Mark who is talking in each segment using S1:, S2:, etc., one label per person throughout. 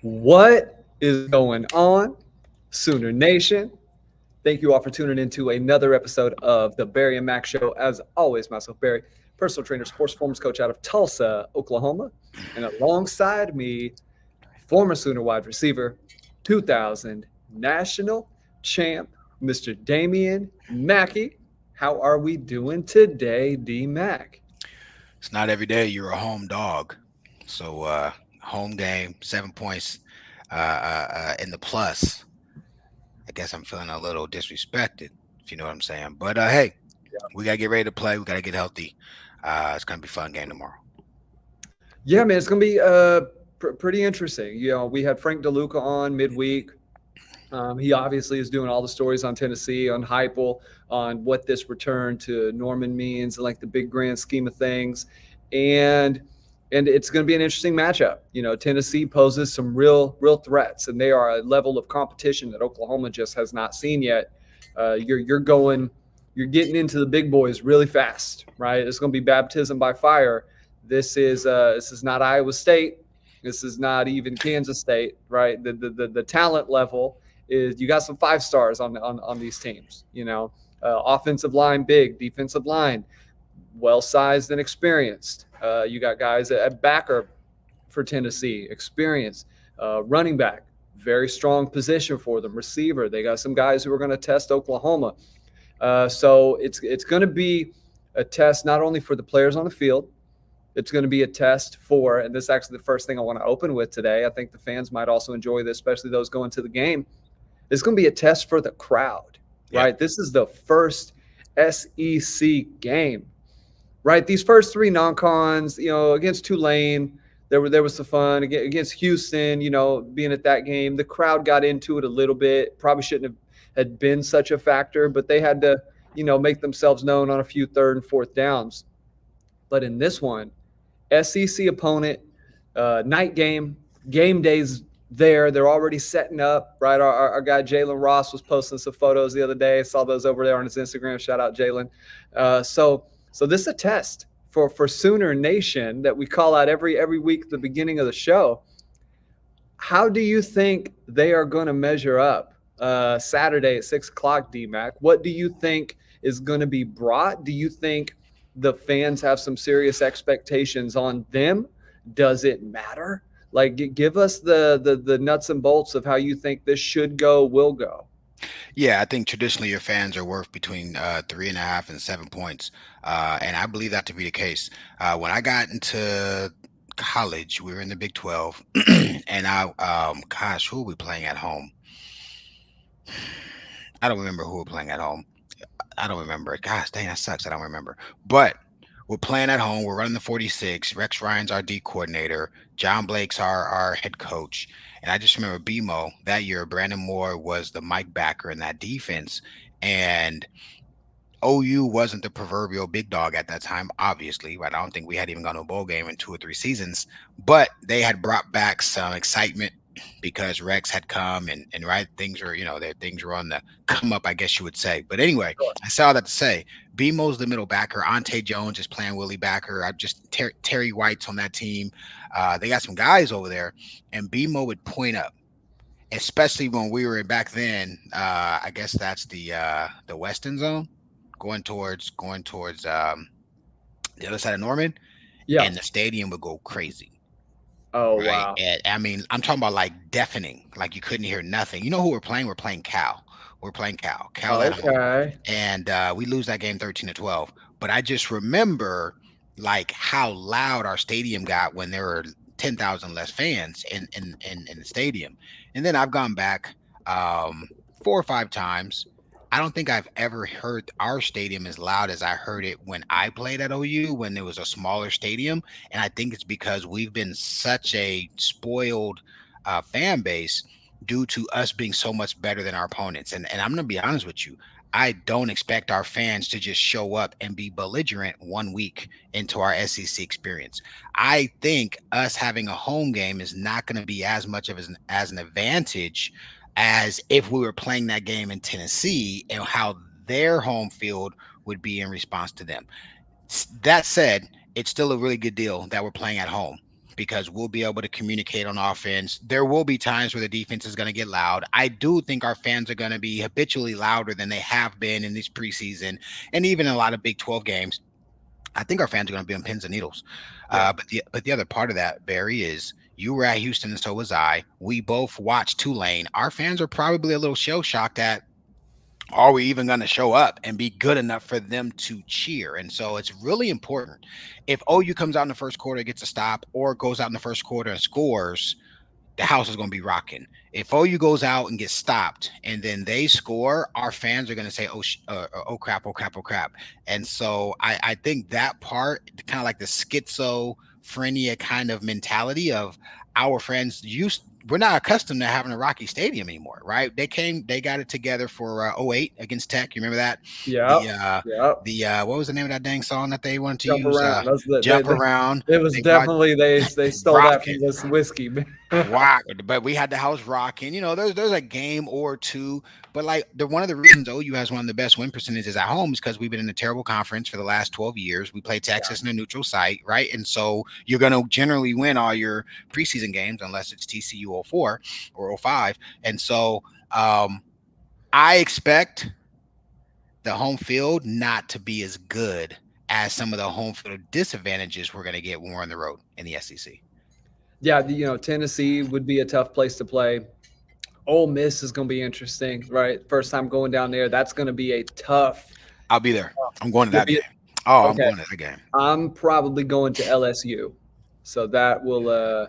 S1: What is going on, Sooner Nation? Thank you all for tuning into another episode of the Barry and Mack Show. As always, myself, Barry, personal trainer, sports performance coach out of Tulsa, Oklahoma. And alongside me, former Sooner wide receiver, 2000 national champ, Mr. Damian Mackey. How are we doing today, D Mac?
S2: It's not every day you're a home dog. So home game, 7 points in the plus. I guess I'm feeling a little disrespected, if you know what I'm saying. But hey, we gotta get ready to play. We gotta get healthy. It's gonna be a fun game tomorrow.
S1: Yeah, man, it's gonna be pretty interesting. We had Frank DeLuca on midweek. He obviously is doing all the stories on Tennessee, on Heupel, on what this return to Norman means, and like the big grand scheme of things, and it's going to be an interesting matchup. Tennessee poses some real threats, and they are a level of competition that Oklahoma just has not seen yet. You're getting into the big boys really fast, right? It's going to be baptism by fire. This is not Iowa State. This is not even Kansas State, right? The talent level is you got some five stars on these teams. Offensive line big, defensive line well sized and experienced. You got guys at backer for Tennessee, experienced. Running back, very strong position for them. Receiver, they got some guys who are going to test Oklahoma. So it's going to be a test not only for the players on the field, it's going to be a test for, and this is actually the first thing I want to open with today. I think the fans might also enjoy this, especially those going to the game. It's going to be a test for the crowd,
S2: Yep.
S1: right? This is the first SEC game, right? These first three non-cons, against Tulane, there was some fun against Houston. Being at that game, the crowd got into it a little bit. Probably shouldn't have had been such a factor, but they had to, make themselves known on a few third and fourth downs. But in this one, SEC opponent, night game days there. They're already setting up, right? Our guy Jalen Ross was posting some photos the other day. I saw those over there on his Instagram. Shout out Jalen. So this is a test for Sooner Nation that we call out every week at the beginning of the show. How do you think they are going to measure up Saturday at 6 o'clock, DMAC? What do you think is going to be brought? Do you think the fans have some serious expectations on them? Does it matter? Like, give us the nuts and bolts of how you think this should go, will go.
S2: Yeah, I think traditionally your fans are worth between 3.5 and 7 points, and I believe that to be the case. When I got into college, we were in the Big 12, and gosh, who were we playing at home? I don't remember who we're playing at home. I don't remember it. Gosh, dang, that sucks. I don't remember. But we're playing at home. We're running the 46. Rex Ryan's our D coordinator. John Blake's our head coach. And I just remember BMO that year. Brandon Moore was the Mike backer in that defense. And OU wasn't the proverbial big dog at that time, obviously, right? I don't think we had even gone to a bowl game in 2 or 3 seasons, but they had brought back some excitement because Rex had come and right things were, things were on the come up, I guess you would say. But anyway, I saw that to say BMO's the middle backer, Ante Jones is playing Willie Backer. I just Terry White's on that team. They got some guys over there, and BMO would point up, especially when we were back then. I guess that's the Western Zone, going towards the other side of Norman,
S1: Yeah.
S2: and the stadium would go crazy.
S1: Oh
S2: Right.
S1: wow.
S2: And I mean, I'm talking about like deafening, like you couldn't hear nothing. You know who we're playing? We're playing Cal. We're playing Cal. Cal at home.
S1: Okay.
S2: And we lose that game 13-12. But I just remember like how loud our stadium got when there were 10,000 less fans in the stadium. And then I've gone back 4 or 5 times. I don't think I've ever heard our stadium as loud as I heard it when I played at OU when there was a smaller stadium. And I think it's because we've been such a spoiled fan base due to us being so much better than our opponents. And I'm going to be honest with you. I don't expect our fans to just show up and be belligerent 1 week into our SEC experience. I think us having a home game is not going to be as much of as an advantage as if we were playing that game in Tennessee and how their home field would be in response to them. That said, it's still a really good deal that we're playing at home because we'll be able to communicate on offense. There will be times where the defense is going to get loud. I do think our fans are going to be habitually louder than they have been in this preseason and even in a lot of Big 12 games. I think our fans are going to be on pins and needles.
S1: Yeah.
S2: But the other part of that, Barry, is you were at Houston and so was I. We both watched Tulane. Our fans are probably a little shell shocked at, are we even going to show up and be good enough for them to cheer? And so it's really important. If OU comes out in the first quarter, gets a stop, or goes out in the first quarter and scores, the house is going to be rocking. If OU goes out and gets stopped and then they score, our fans are going to say, oh crap, oh crap, oh crap. And so I think that part, kind of like the schizophrenia kind of mentality of our friends used, we're not accustomed to having a Rocky Stadium anymore, right? They got it together for '08 against Tech. You remember that?
S1: Yep.
S2: The
S1: Yep.
S2: what was the name of that dang song that they wanted to
S1: Jump
S2: use?
S1: around. That's the
S2: Jump Around.
S1: it was
S2: They brought
S1: definitely they stole that
S2: Rockin'.
S1: from this whiskey.
S2: Rock, but we had the house rocking. There's a game or two, but like one of the reasons OU has one of the best win percentages at home is because we've been in a terrible conference for the last 12 years. We play
S1: Yeah.
S2: Texas in a neutral site, right? And so you're gonna generally win all your preseason games unless it's TCU 04 or 05. And so I expect the home field not to be as good as some of the home field disadvantages we're gonna get when we're on the road in the SEC.
S1: Yeah, Tennessee would be a tough place to play. Ole Miss is going to be interesting, right? First time going down there, that's going to be a tough.
S2: I'll be there. I'm going to
S1: You'll
S2: that
S1: be
S2: game. Oh, I'm
S1: okay.
S2: going to that game.
S1: I'm probably going to LSU, so that will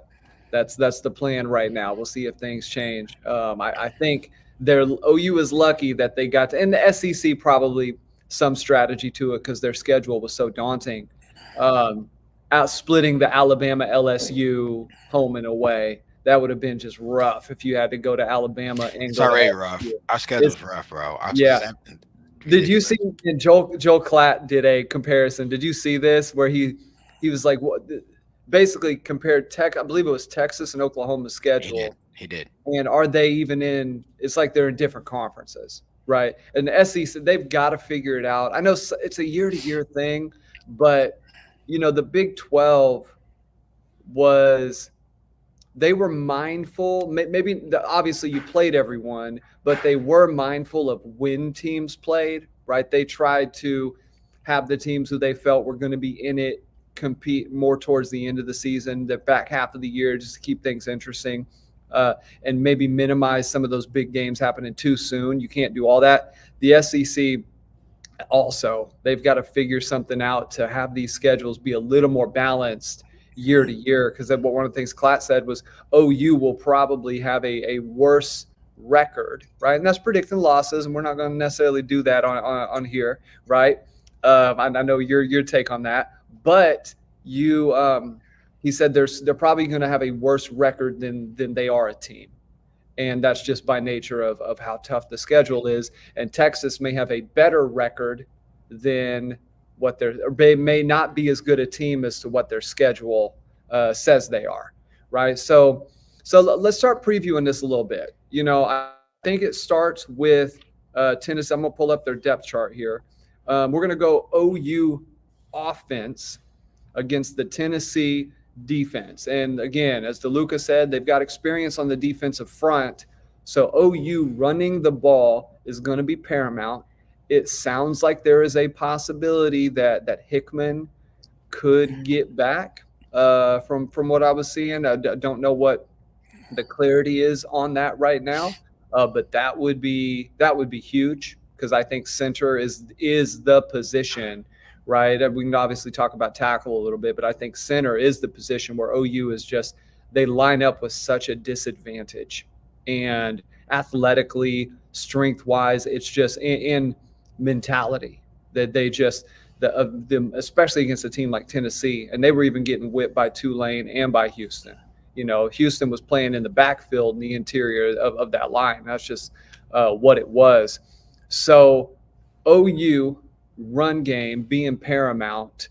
S1: that's the plan right now. We'll see if things change. I think their OU is lucky that they got to, and the SEC probably some strategy to it because their schedule was so daunting. Um, Out splitting the Alabama LSU home and away, that would have been just rough if you had to go to Alabama and
S2: It's
S1: go to
S2: already rough.
S1: LSU.
S2: Our
S1: It's
S2: schedule's rough, bro. Our
S1: yeah.
S2: seven,
S1: Did you
S2: ridiculous.
S1: see? And Joel Klatt did a comparison. Did you see this where he was like, what? Basically compared Tech. I believe it was Texas and Oklahoma's
S2: He did.
S1: schedule,
S2: He did.
S1: and are they even in? It's like they're in different conferences, right? And the SEC, they've got to figure it out. I know it's a year-to-year thing, but the Big 12 was they were mindful. Maybe obviously you played everyone, but they were mindful of when teams played, right? They tried to have the teams who they felt were going to be in it compete more towards the end of the season, the back half of the year, just to keep things interesting, and maybe minimize some of those big games happening too soon. You can't do all that. The SEC also, they've got to figure something out to have these schedules be a little more balanced year to year, because one of the things Klatt said was OU will probably have a worse record, right? And that's predicting losses, and we're not going to necessarily do that on here, right? I know your take on that, but he said they're probably going to have a worse record than they are a team, and that's just by nature of how tough the schedule is. And Texas may have a better record than what or they may not be as good a team as to what their schedule says they are, right? So let's start previewing this a little bit. I think it starts with Tennessee. I'm gonna pull up their depth chart here. We're gonna go OU offense against the Tennessee defense. And again, as DeLuca said, they've got experience on the defensive front. So OU running the ball is going to be paramount. It sounds like there is a possibility that Hickman could get back from what I was seeing. I don't know what the clarity is on that right now, but that would be huge, because I think center is the position, right? And we can obviously talk about tackle a little bit, but I think center is the position where OU is just, they line up with such a disadvantage, and athletically, strength wise, it's just in mentality that they just them, especially against a team like Tennessee, and they were even getting whipped by Tulane and by Houston. Houston was playing in the backfield in the interior of that line. That's just what it was. So OU run game being paramount,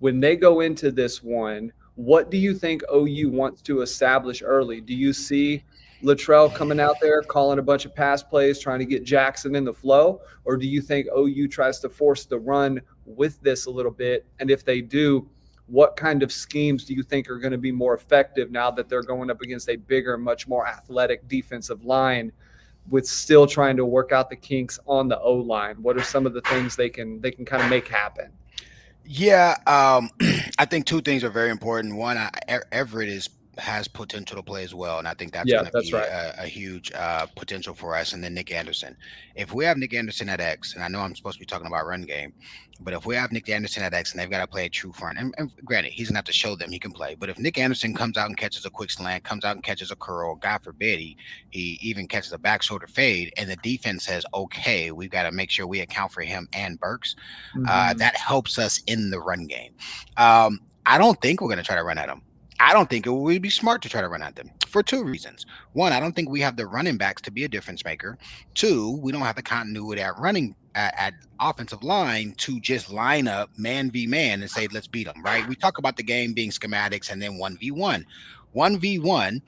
S1: when they go into this one, what do you think OU wants to establish early? Do you see Latrell coming out there calling a bunch of pass plays, trying to get Jackson in the flow? Or do you think OU tries to force the run with this a little bit? And if they do, what kind of schemes do you think are going to be more effective now that they're going up against a bigger, much more athletic defensive line with still trying to work out the kinks on the O line? What are some of the things they can kind of make happen?
S2: Yeah, I think two things are very important. One, Everett is has potential to play as well, and I think that's
S1: Yeah,
S2: going to
S1: that's
S2: be
S1: right.
S2: a huge potential for us. And then Nick Anderson. If we have Nick Anderson at X, and I know I'm supposed to be talking about run game, but if we have Nick Anderson at X and they've got to play a true front, and granted he's gonna have to show them he can play, but if Nick Anderson comes out and catches a quick slant, comes out and catches a curl, God forbid he even catches a back shoulder fade, and the defense says, okay, we've got to make sure we account for him and Burks,
S1: Hmm.
S2: that helps us in the run game. I don't think we're going to try to run at them. I don't think it would be smart to try to run at them for two reasons. One, I don't think we have the running backs to be a difference maker. Two, we don't have the continuity at running at offensive line to just line up man v man and say let's beat them. Right? We talk about the game being schematics and then 1v1. 1v1,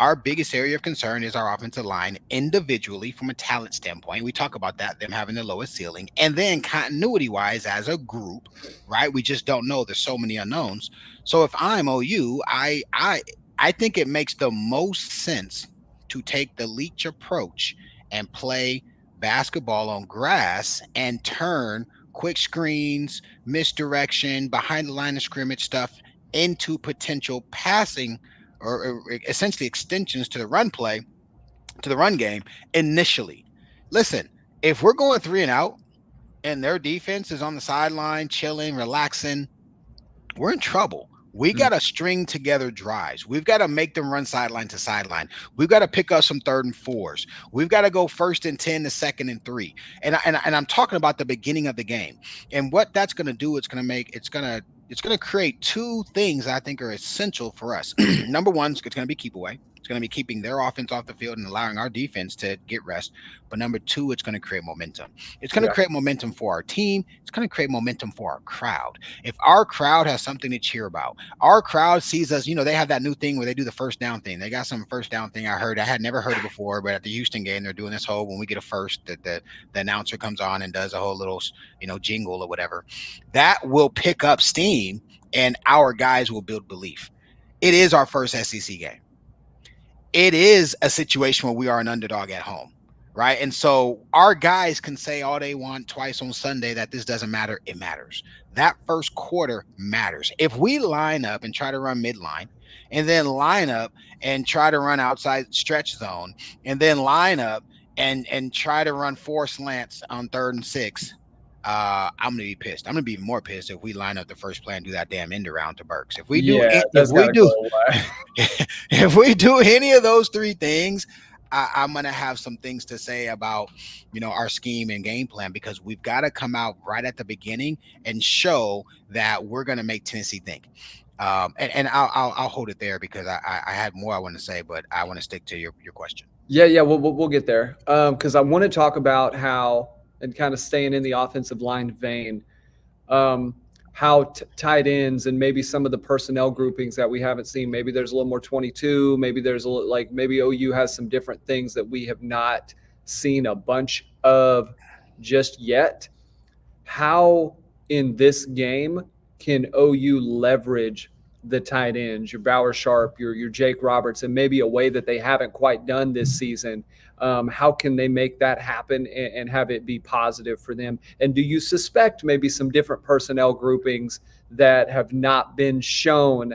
S2: our biggest area of concern is our offensive line individually from a talent standpoint. We talk about that, them having the lowest ceiling. And then continuity wise, as a group, right? We just don't know. There's so many unknowns. So if I'm OU, I think it makes the most sense to take the leech approach and play basketball on grass and turn quick screens, misdirection, behind the line of scrimmage stuff into potential passing or essentially extensions to the run play, to the run game initially. Listen, if we're going three and out and their defense is on the sideline, chilling, relaxing, we're in trouble. We got to string together drives. We've got to make them run sideline to sideline. We've got to pick up some third and fours. We've got to go first and 10 to second and three. And I'm talking about the beginning of the game. And what that's going to do, it's going to create two things I think are essential for us. Number one, it's going to be keep away. It's going to be keeping their offense off the field and allowing our defense to get rest. But number two, it's going to create momentum. It's going to
S1: Yeah.
S2: create momentum for our team. It's going to create momentum for our crowd. If our crowd has something to cheer about, our crowd sees us, they have that new thing where they do the first down thing. They got some first down thing I heard. I had never heard it before, but at the Houston game, they're doing this whole when we get a first, that the announcer comes on and does a whole little, jingle or whatever. That will pick up steam and our guys will build belief. It is our first SEC game. It is a situation where we are an underdog at home, right? And so our guys can say all they want twice on Sunday that this doesn't matter. It matters. That first quarter matters. If we line up and try to run midline, and then line up and try to run outside stretch zone, and then line up and try to run four slants on third and six, I'm gonna be pissed. I'm gonna be even more pissed if we line up the first play and do that damn end around to Burks. If we do,
S1: Yeah,
S2: if
S1: that's
S2: we
S1: got to go
S2: do,
S1: away.
S2: if we do any of those three things, I'm gonna have some things to say about our scheme and game plan because we've got to come out right at the beginning and show that we're gonna make Tennessee think. And I'll hold it there because I had more I want to say, but I want to stick to your question.
S1: Yeah, yeah, we'll get there. Because I want to talk about how, and kind of staying in the offensive line vein, um, how tight ends and maybe some of the personnel groupings that we haven't seen. Maybe there's a little more 22. Maybe there's a little, like maybe OU has some different things that we have not seen a bunch of just yet. How in this game can OU leverage the tight ends, your Bauer Sharp, your Jake Roberts, and maybe a way that they haven't quite done this season? How can they make that happen and have it be positive for them? And do you suspect maybe some different personnel groupings that have not been shown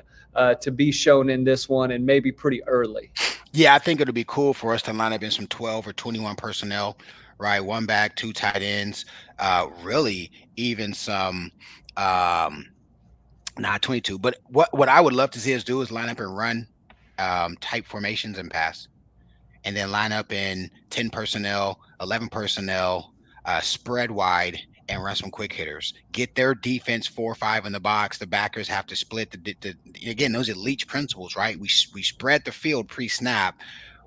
S1: to be shown in this one and maybe pretty early?
S2: Yeah, I think it'll be cool for us to line up in some 12 or 21 personnel, right? One back, two tight ends, really even some not 22. But what I would love to see us do is line up and run type formations and pass, and then line up in 10 personnel, 11 personnel, spread wide, and run some quick hitters. Get their defense 4 or 5 in the box. The backers have to split again, those elite principles, right? We spread the field pre-snap.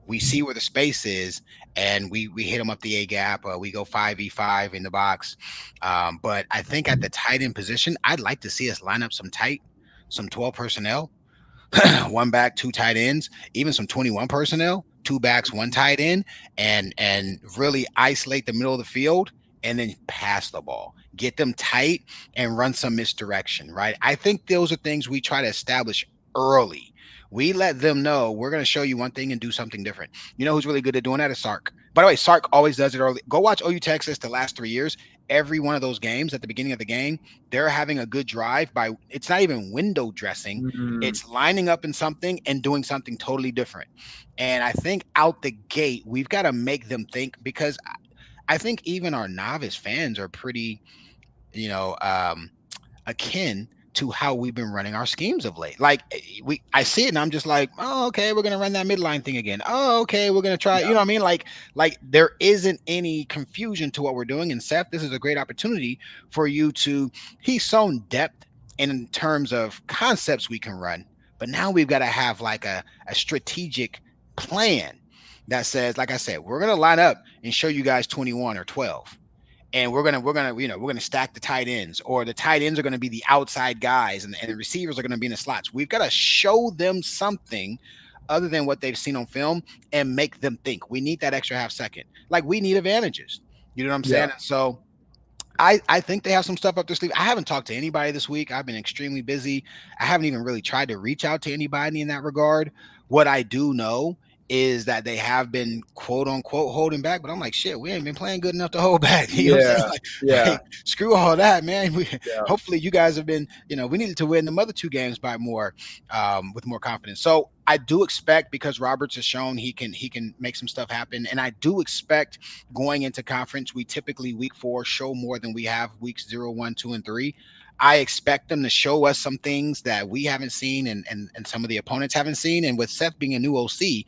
S2: We see where the space is, and we hit them up the A gap. We go 5v5 in the box. But I think at the tight end position, I'd like to see us line up some 12 personnel, one back, two tight ends, even some 21 personnel, two backs, one tight end, and really isolate the middle of the field and then pass the ball. Get them tight and run some misdirection, right? I think those are things we try to establish early. We let them know we're going to show you one thing and do something different. You know who's really good at doing that is Sark. By the way, Sark always does it early. Go watch OU Texas the last 3 years. Every one of those games at the beginning of the game, they're having a good drive by it's not even window dressing.
S1: Mm,
S2: It's lining up in something and doing something totally different. And I think out the gate, we've got to make them think because I think even our novice fans are pretty, you know, akin to how we've been running our schemes of late. Like I see it and I'm just like, oh, okay, we're gonna run that midline thing again. Oh, okay, we're gonna try. You
S1: yeah,
S2: know what I mean? Like there isn't any confusion to what we're doing. And Seth, this is a great opportunity for you to. He's shown depth in terms of concepts we can run, but now we've got to have like a strategic plan that says, like I said, we're gonna line up and show you guys 21 or 12 and we're gonna stack the tight ends, or the tight ends are gonna be the outside guys, and the receivers are gonna be in the slots. We've got to show them something other than what they've seen on film and make them think. We need that extra half second. Like we need advantages. You know what I'm
S1: yeah,
S2: saying? And so I think they have some stuff up their sleeve. I haven't talked to anybody this week. I've been extremely busy. I haven't even really tried to reach out to anybody in that regard. What I do know is that they have been quote unquote holding back, but I'm like, shit, we ain't been playing good enough to hold back. You know what I'm saying?
S1: yeah, yeah,
S2: Like screw all that, man.
S1: yeah,
S2: Hopefully you guys have been, we needed to win the other two games by more, with more confidence. So I do expect, because Roberts has shown he can make some stuff happen, and I do expect going into conference, we typically week 4 show more than we have weeks 0, 1, 2, and 3. I expect them to show us some things that we haven't seen, and some of the opponents haven't seen. And with Seth being a new OC,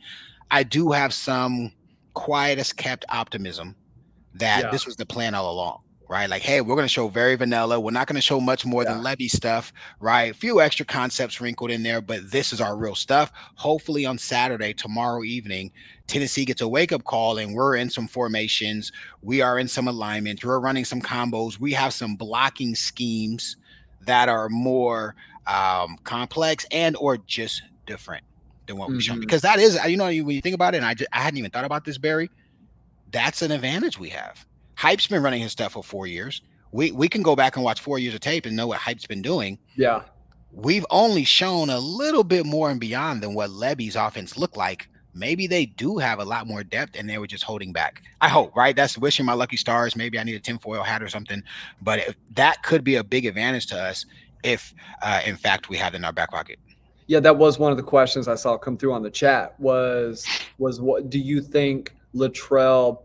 S2: I do have some quiet as kept optimism that
S1: yeah,
S2: this was the plan all along. Right, like, hey, we're going to show very vanilla. We're not going to show much more
S1: yeah.
S2: than Levy stuff, right? A few extra concepts wrinkled in there, but this is our real stuff. Hopefully, on Saturday, tomorrow evening, Tennessee gets a wake up call and we're in some formations. We are in some alignments. We're running some combos. We have some blocking schemes that are more complex and or just different than what we've shown.
S1: Hmm.
S2: Because that is, when you think about it, and I hadn't even thought about this, Barry, that's an advantage we have. Hype's been running his stuff for 4 years. We can go back and watch 4 years of tape and know what Hype's been doing.
S1: Yeah.
S2: We've only shown a little bit more and beyond than what Levy's offense looked like. Maybe they do have a lot more depth and they were just holding back. I hope, right? That's wishing my lucky stars. Maybe I need a tinfoil hat or something. But that could be a big advantage to us if, in fact, we have it in our back pocket.
S1: Yeah, that was one of the questions I saw come through on the chat was what do you think Latrell,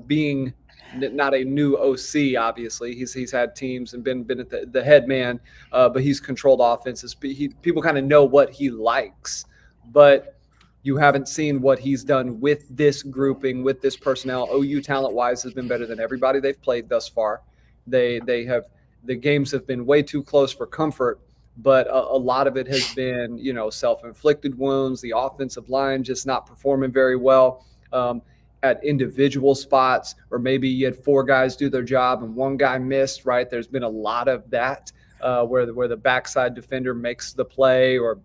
S1: being not a new OC, obviously he's had teams and been at the head man, but he's controlled offenses. People kind of know what he likes, but you haven't seen what he's done with this grouping, with this personnel. OU talent wise has been better than everybody they've played thus far. They have the games have been way too close for comfort, but a lot of it has been, self-inflicted wounds, the offensive line just not performing very well at individual spots, or maybe you had 4 guys do their job and 1 guy missed, right? There's been a lot of that where the backside defender makes the play, or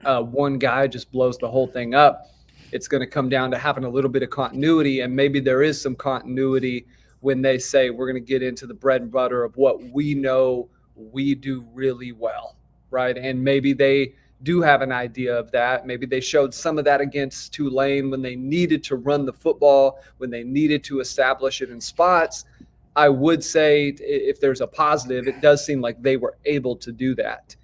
S1: 1 guy just blows the whole thing up. It's going to come down to having a little bit of continuity, and maybe there is some continuity when they say we're going to get into the bread and butter of what we know we do really well, right? And maybe they do have an idea of that. Maybe they showed some of that against Tulane when they needed to run the football, when they needed to establish it in spots. I would say if there's a positive, it does seem like they were able to do that.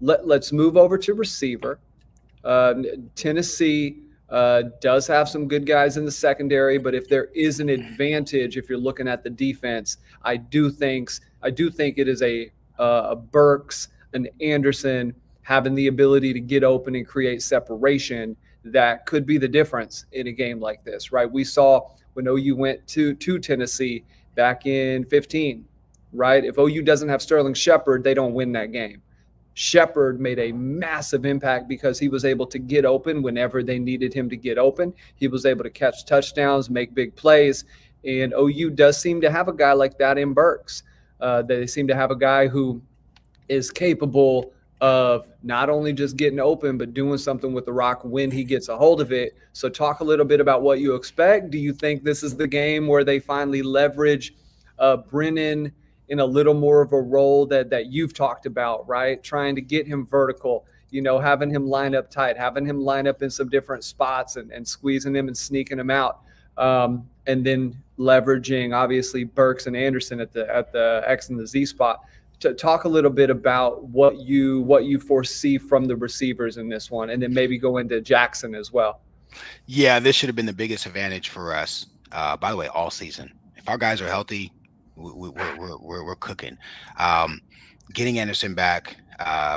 S1: Let's move over to receiver. Uh, Tennessee does have some good guys in the secondary, but if there is an advantage, if you're looking at the defense, I do think it is a Burks, an Anderson having the ability to get open and create separation that could be the difference in a game like this, right? We saw when OU went to Tennessee back in 15, right? If OU doesn't have Sterling Shepard, they don't win that game. Shepard made a massive impact because he was able to get open whenever they needed him to get open. He was able to catch touchdowns, make big plays, and OU does seem to have a guy like that in Burks. They seem to have a guy who is capable of not only just getting open, but doing something with the rock when he gets a hold of it. So, talk a little bit about what you expect. Do you think this is the game where they finally leverage Brennan in a little more of a role that you've talked about, right? Trying to get him vertical, having him line up tight, having him line up in some different spots and squeezing him and sneaking him out. And then leveraging obviously Burks and Anderson at the X and the Z spot. To talk a little bit about what you foresee from the receivers in this one, and then maybe go into Jackson as well.
S2: Yeah, this should have been the biggest advantage for us. By the way, all season. If our guys are healthy, we're cooking. Um, Getting Anderson back,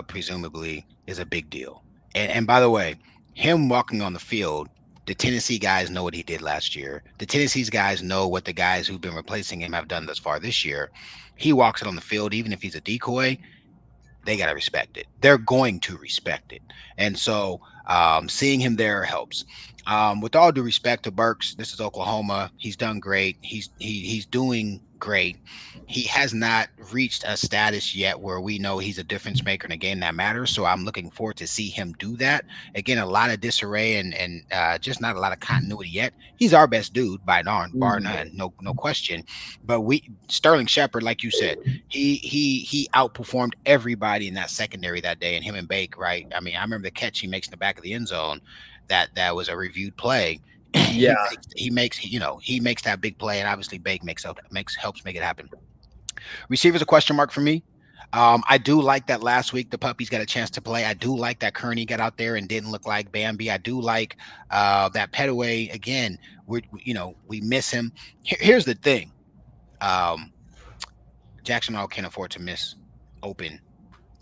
S2: presumably, is a big deal. And by the way, him walking on the field, the Tennessee guys know what he did last year. The Tennessee's guys know what the guys who've been replacing him have done thus far this year. He walks it on the field, even if he's a decoy, they got to respect it. They're going to respect it. And so seeing him there helps. With all due respect to Burks, this is Oklahoma. He's done great. He's doing great. He has not reached a status yet where we know he's a difference maker in a game that matters. So I'm looking forward to see him do that. Again, a lot of disarray and just not a lot of continuity yet. He's our best dude by bar
S1: Mhm.
S2: none, no question. But we Sterling Shepard, like you said, he outperformed everybody in that secondary that day, and him and Bake, right? I mean, I remember the catch he makes in the back of the end zone. That was a reviewed play.
S1: Yeah,
S2: He makes that big play, and obviously Bake helps make it happen. Receivers a question mark for me. I do like that last week the puppies got a chance to play. I do like that Kearney got out there and didn't look like Bambi. I do like that Petaway again. We miss him. Here's the thing. Um, Jackson Hall can't afford to miss open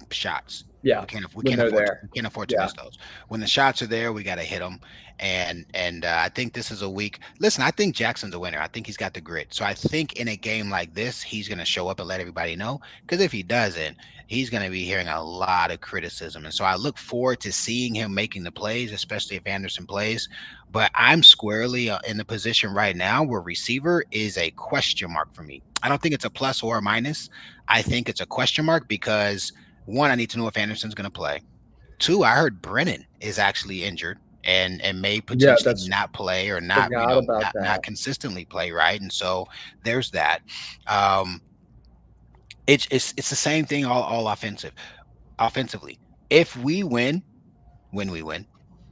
S2: shots.
S1: yeah. When they're there,
S2: We can't afford to
S1: yeah,
S2: miss those. When the shots are there, we got to hit them. And I think this is a week. Listen, I think Jackson's a winner. I think he's got the grit. So I think in a game like this, he's going to show up and let everybody know. Because if he doesn't, he's going to be hearing a lot of criticism. And so I look forward to seeing him making the plays, especially if Anderson plays. But I'm squarely in the position right now where receiver is a question mark for me. I don't think it's a plus or a minus. I think it's a question mark because one, I need to know if Anderson's going to play. Two, I heard Brennan is actually injured and may
S1: yeah.
S2: potentially
S1: That's
S2: not play or not,
S1: forgot about
S2: not
S1: that.
S2: consistently play, right? And so there's that. Um, it's the same thing all offensively. If we win, when we win.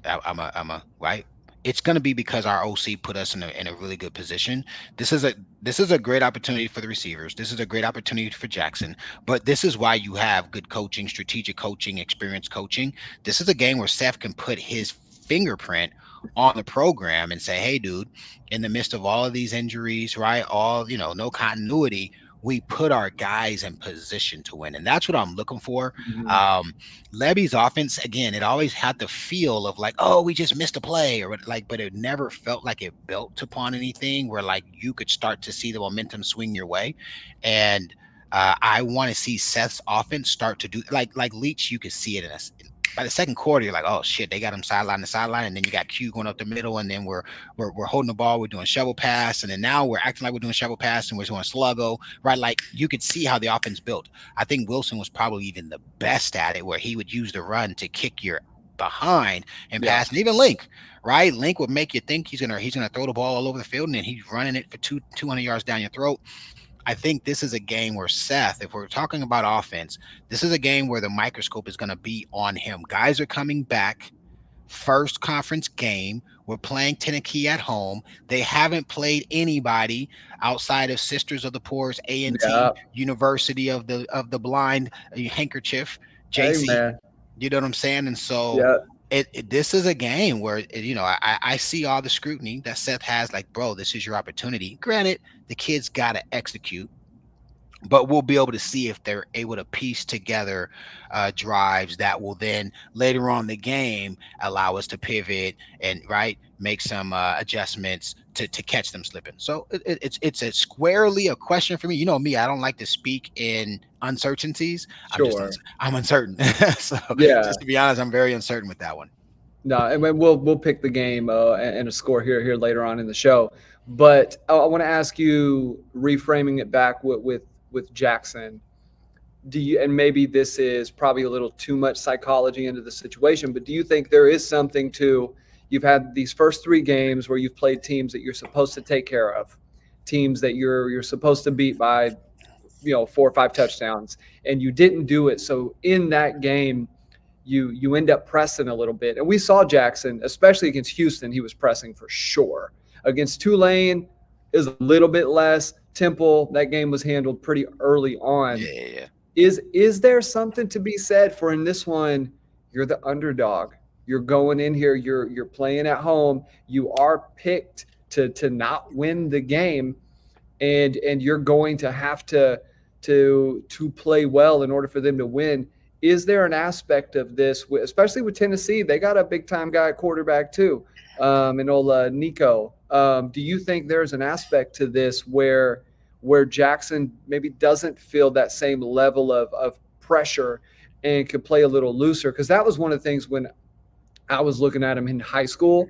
S2: I'm a right. It's going to be because our OC put us in a really good position. This is a this is a great opportunity for the receivers. This is a great opportunity for Jackson. But this is why you have good coaching, strategic coaching, experienced coaching. This is a game where Seth can put his fingerprint on the program and say, "Hey, dude, in the midst of all of these injuries, right? All no continuity." We put our guys in position to win, and that's what I'm looking for.
S1: Mhm.
S2: Um, Levy's offense, again, it always had the feel of like, oh, we just missed a play or like, but it never felt like it built upon anything where like you could start to see the momentum swing your way. And I want to see Seth's offense start to do like Leach, you could see it by the second quarter, you're like, oh shit, they got him sideline to sideline, and then you got Q going up the middle, and then we're holding the ball, we're doing shovel pass, and then now we're acting like we're doing shovel pass and we're doing sluggo, right? Like you could see how the offense built. I think Wilson was probably even the best at it, where he would use the run to kick your behind and
S1: Yeah,
S2: pass, and even Link, right? Link would make you think he's gonna throw the ball all over the field, and then he's running it for 200 yards down your throat. I think this is a game where Seth, if we're talking about offense, this is a game where the microscope is going to be on him. Guys are coming back. First conference game. We're playing Tennessee at home. They haven't played anybody outside of Sisters of the Poor's,
S1: yeah.
S2: A&T, University of the Blind, Handkerchief,
S1: Hey,
S2: JC.
S1: man.
S2: You know what I'm saying? And so
S1: Yeah,
S2: this is a game where I see all the scrutiny that Seth has. Like, bro, this is your opportunity. Granted, the kids got to execute, but we'll be able to see if they're able to piece together drives that will then later on in the game allow us to pivot and right make some adjustments to catch them slipping. So it's a squarely a question for me. You know me, I don't like to speak in uncertainties.
S1: sure.
S2: I'm uncertain. So
S1: Yeah.
S2: just to be honest, I'm very uncertain with that one.
S1: No, and we'll pick the game and a score here later on in the show. But I want to ask you, reframing it back with Jackson. do you, and maybe this is probably a little too much psychology into the situation, but do you think there is something to, you've had these first three games where you've played teams that you're supposed to take care of, teams that you're supposed to beat by, 4 or 5 touchdowns, and you didn't do it. So in that game, you end up pressing a little bit. And we saw Jackson, especially against Houston, he was pressing for sure. Against Tulane is a little bit less. Temple, that game was handled pretty early on.
S2: Yeah, yeah, yeah.
S1: Is there something to be said for in this one, you're the underdog. You're going in here, you're playing at home. You are picked to not win the game, and you're going to have to play well in order for them to win. Is there an aspect of this, especially with Tennessee? They got a big time guy at quarterback too, and old Nico. Do you think there's an aspect to this where Jackson maybe doesn't feel that same level of pressure and could play a little looser? Because that was one of the things when I was looking at him in high school.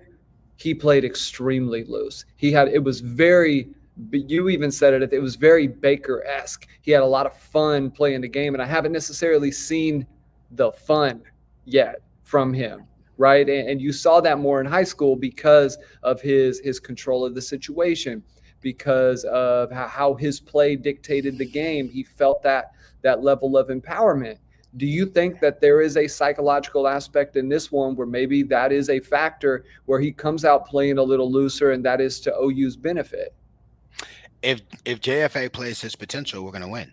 S1: He played extremely loose. He had it was very. But you even said it. It was very Baker esque. He had a lot of fun playing the game, and I haven't necessarily seen the fun yet from him, right? And you saw that more in high school because of his control of the situation, because of how his play dictated the game. He felt that level of empowerment. Do you think that there is a psychological aspect in this one where maybe that is a factor where he comes out playing a little looser, and that is to OU's benefit?
S2: If JFA plays his potential, we're gonna win.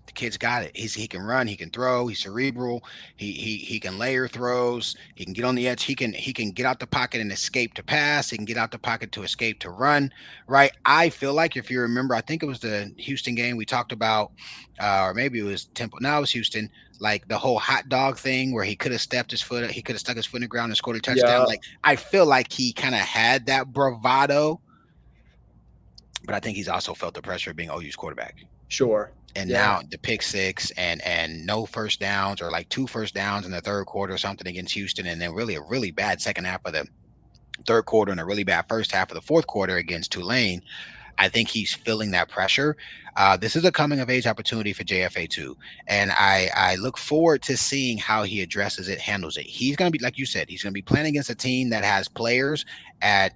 S2: The kid's got it. He can run, he can throw, he's cerebral, he can layer throws, he can get on the edge, he can get out the pocket and escape to pass, he can get out the pocket to escape to run, right? I feel like if you remember, I think it was the Houston game we talked about, or maybe it was Temple. No, it was Houston. Like the whole hot dog thing where he could have stepped his foot, he could have stuck his foot in the ground and scored a touchdown.
S1: Yeah,
S2: Like I feel like he kind of had that bravado, but I think he's also felt the pressure of being OU's quarterback.
S1: sure.
S2: And
S1: Yeah.
S2: now the pick six and no first downs, or like two first downs in the third quarter or something against Houston, and then really a really bad second half of the third quarter and a really bad first half of the fourth quarter against Tulane. I think he's feeling that pressure. This is a coming of age opportunity for JFA too, and I look forward to seeing how he addresses it, handles it. He's going to be, like you said, he's going to be playing against a team that has players at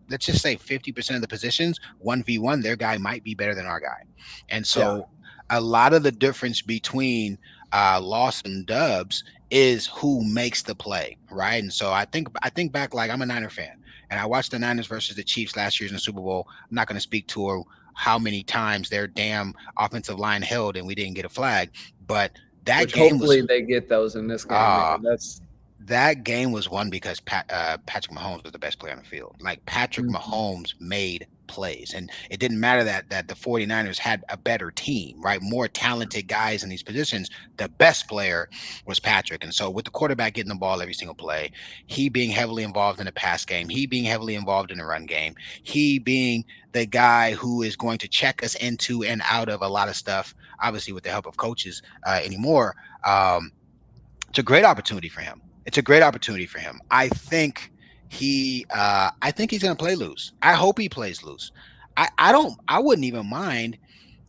S2: let's just say 50% of the positions. 1v1, their guy might be better than our guy, and
S1: Yeah.
S2: so a lot of the difference between loss and dubs is who makes the play, right? And so I think back, like I'm a Niner fan, and I watched the Niners versus the Chiefs last year in the Super Bowl. I'm not going to speak to how many times their damn offensive line held and we didn't get a flag, but that
S1: Which
S2: game was
S1: hopefully they get those in this game,
S2: uh
S1: man. That's
S2: that game was won because Patrick Mahomes was the best player on the field. Like Patrick
S1: mhm.
S2: Mahomes made plays, and it didn't matter that the 49ers had a better team, right? More talented guys in these positions. The best player was Patrick. And so with the quarterback getting the ball every single play, he being heavily involved in the pass game, he being heavily involved in the run game, he being the guy who is going to check us into and out of a lot of stuff, obviously with the help of coaches anymore. It's a great opportunity for him. It's a great opportunity for him. I think he's gonna play loose. I hope he plays loose. I wouldn't even mind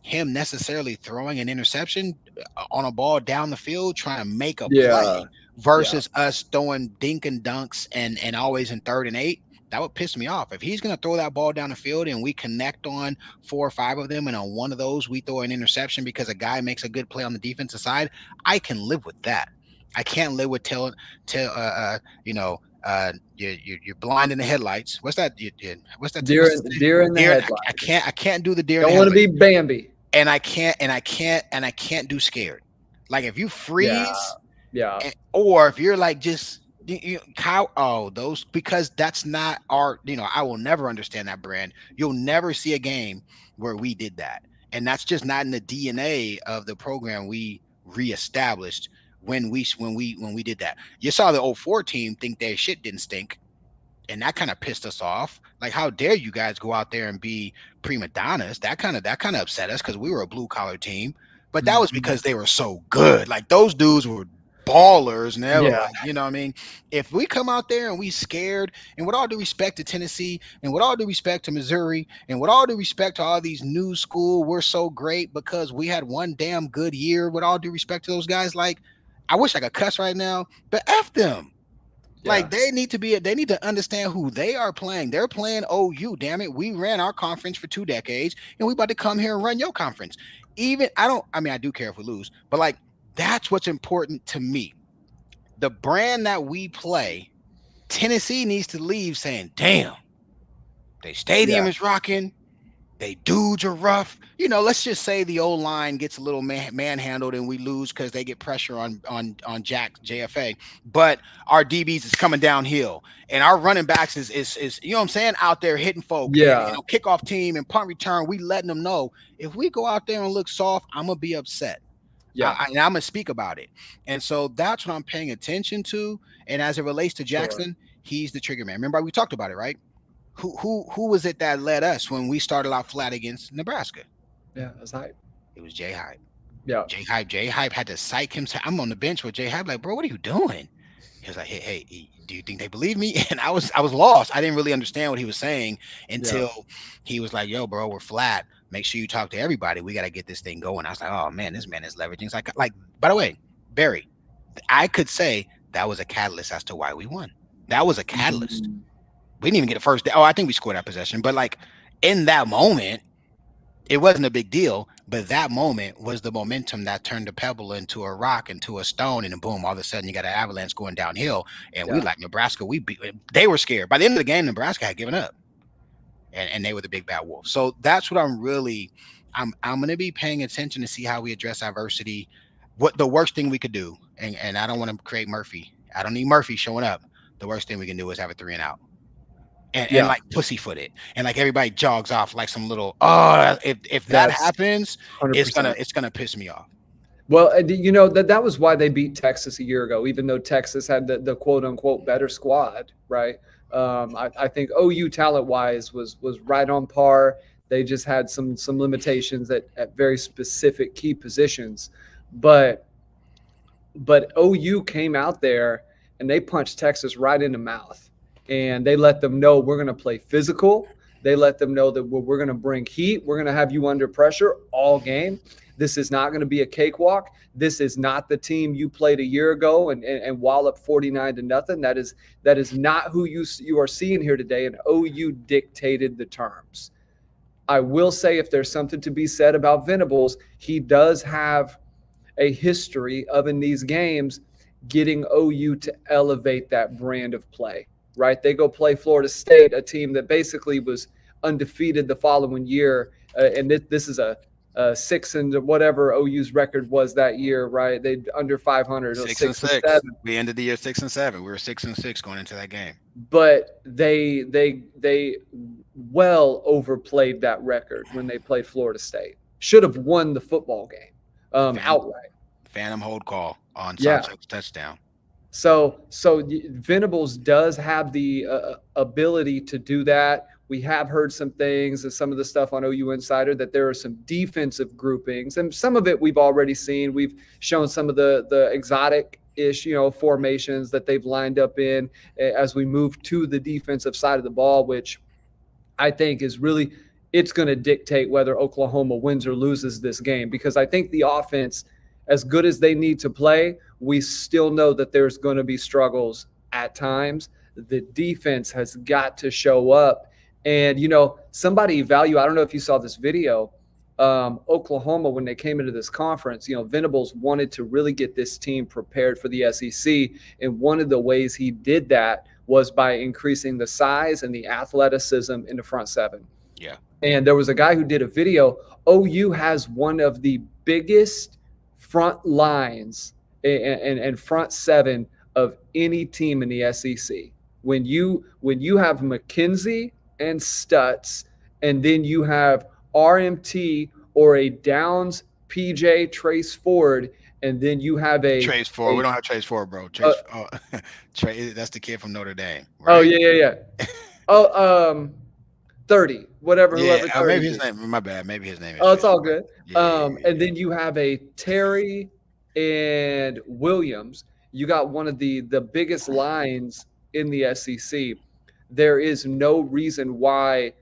S2: him necessarily throwing an interception on a ball down the field trying to make a
S1: Yeah.
S2: play
S1: Yeah.
S2: versus us throwing dink and dunks and always in 3rd and 8. That would piss me off. If he's going to throw that ball down the field and we connect on 4 or 5 of them, and on one of those we throw an interception because a guy makes a good play on the defensive side, I can live with that. I can't live with tell you're blind in the headlights. What's that? What's the saying?
S1: Deer in the
S2: Deer.
S1: headlights.
S2: I can't do the deer in the
S1: Don't want to
S2: headlights,
S1: be Bambi.
S2: and I can't do scared. Like if you
S1: Yeah.
S2: freeze,
S1: Yeah.
S2: or if you're like just cow, oh those, because that's not our. I will never understand that brand. You'll never see a game where we did that, and that's just not in the DNA of the program we reestablished when we did that. You saw the '04 team think their shit didn't stink, and that kind of pissed us off. Like, how dare you guys go out there and be prima donnas? That kind of upset us because we were a blue collar team, but that was
S1: Mhm.
S2: because they were so good. Like those dudes were ballers. Never
S1: Yeah,
S2: like, you know what I mean? If we come out there and we scared, and with all due respect to Tennessee, and with all due respect to Missouri, and with all due respect to all these new school, we're so great because we had one damn good year. With all due respect to those guys, like I wish I could cuss right now, but F them.
S1: yeah,
S2: Like they need to understand who they are playing. They're playing OU, damn it. We ran our conference for 2 decades and we about to come here and run your conference. Even I mean I do care if we lose, but like that's what's important to me. The brand that we play, Tennessee needs to leave saying, damn, the stadium
S1: yeah,
S2: is rocking. They dudes are rough. Let's just say the old line gets a little manhandled and we lose because they get pressure on Jack JFA. But our DBs is coming downhill, and our running backs is you know what I'm saying, out there hitting folk, and
S1: yeah,
S2: kickoff team and punt return. We letting them know if we go out there and look soft, I'm gonna be upset.
S1: yeah.
S2: And I'm gonna speak about it. And so that's what I'm paying attention to. And as it relates to
S1: Sure.
S2: Jackson, he's the trigger man. Remember we talked about it, right? Who was it that led us when we started out flat against Nebraska?
S1: Yeah, that's hype.
S2: It was Jay Hype.
S1: Yeah,
S2: Jay Hype had to psych himself. I'm on the bench with Jay Hype, like, bro, what are you doing? He was like, hey, do you think they believe me? And I was lost. I didn't really understand what he was saying
S1: yeah,
S2: until he was like, yo, bro, we're flat. Make sure you talk to everybody. We got to get this thing going. I was like, oh man, this man is leveraging. It's like, by the way, Barry, I could say that was a catalyst as to why we won. That was a catalyst.
S1: mm,
S2: We didn't even get a first. Oh, I think we scored that possession, but like in that moment, it wasn't a big deal, but that moment was the momentum that turned a pebble into a rock, into a stone, and then boom, all of a sudden you got an avalanche going downhill. And we
S1: yeah,
S2: like Nebraska, they were scared. By the end of the game, Nebraska had given up. And they were the big bad wolf. So that's what I'm gonna be paying attention to see how we address adversity. What the worst thing we could do, and I don't want to create Murphy. I don't need Murphy showing up. The worst thing we can do is have a 3 and out and
S1: yeah.
S2: like pussyfoot it, and like everybody jogs off like some little if that
S1: That's
S2: happens,
S1: 100%.
S2: it's gonna piss me off.
S1: Well, and that was why they beat Texas a year ago, even though Texas had the quote unquote better squad, right? I think OU talent wise was right on par. They just had some limitations at very specific key positions, but OU came out there and they punched Texas right in the mouth, and they let them know we're going to play physical. They let them know that we're going to bring heat. We're going to have you under pressure all game. This is not going to be a cakewalk. This is not the team you played a year ago and wallop 49-0. That is not who you are seeing here today. And OU dictated the terms. I will say, if there's something to be said about Venables, he does have a history of, in these games, getting OU to elevate that brand of play, right? They go play Florida State, a team that basically was undefeated the following year. And this is a six and whatever OU's record was that year, right? They under 500, or
S2: Six and
S1: 6 and 7.
S2: six. We ended the year 6 and 7. We were 6 and 6 going into that game.
S1: But they well overplayed that record when they played Florida State. Should have won the football game
S2: Phantom,
S1: outright.
S2: Phantom hold call on
S1: Yeah.
S2: Sancho's touchdown.
S1: So Venables does have the ability to do that. We have heard some things and some of the stuff on OU Insider that there are some defensive groupings, and some of it we've already seen. We've shown some of the exotic-ish, formations that they've lined up in as we move to the defensive side of the ball, which I think is really, it's going to dictate whether Oklahoma wins or loses this game, because I think the offense, as good as they need to play, we still know that there's going to be struggles at times. The defense has got to show up. And, somebody value, I don't know if you saw this video, Oklahoma, when they came into this conference, Venables wanted to really get this team prepared for the SEC. And one of the ways he did that was by increasing the size and the athleticism in the front seven.
S2: Yeah.
S1: And there was a guy who did a video. OU has one of the biggest front lines and front seven of any team in the SEC. When you have McKenzie and Stutz, and then you have RMT or a Downs PJ Trace Ford, and then you have a
S2: Trace Ford. We don't have Trace Ford, bro. Trace, that's the kid from Notre Dame.
S1: Right? Oh,
S2: Right?
S1: yeah. Oh, 30, whatever, whoever 30
S2: maybe his
S1: is.
S2: name. My bad. Maybe his name is.
S1: Oh, it's all good.
S2: Yeah.
S1: And then you have a Terry and Williams. You got one of the biggest lines in the SEC. There is no reason why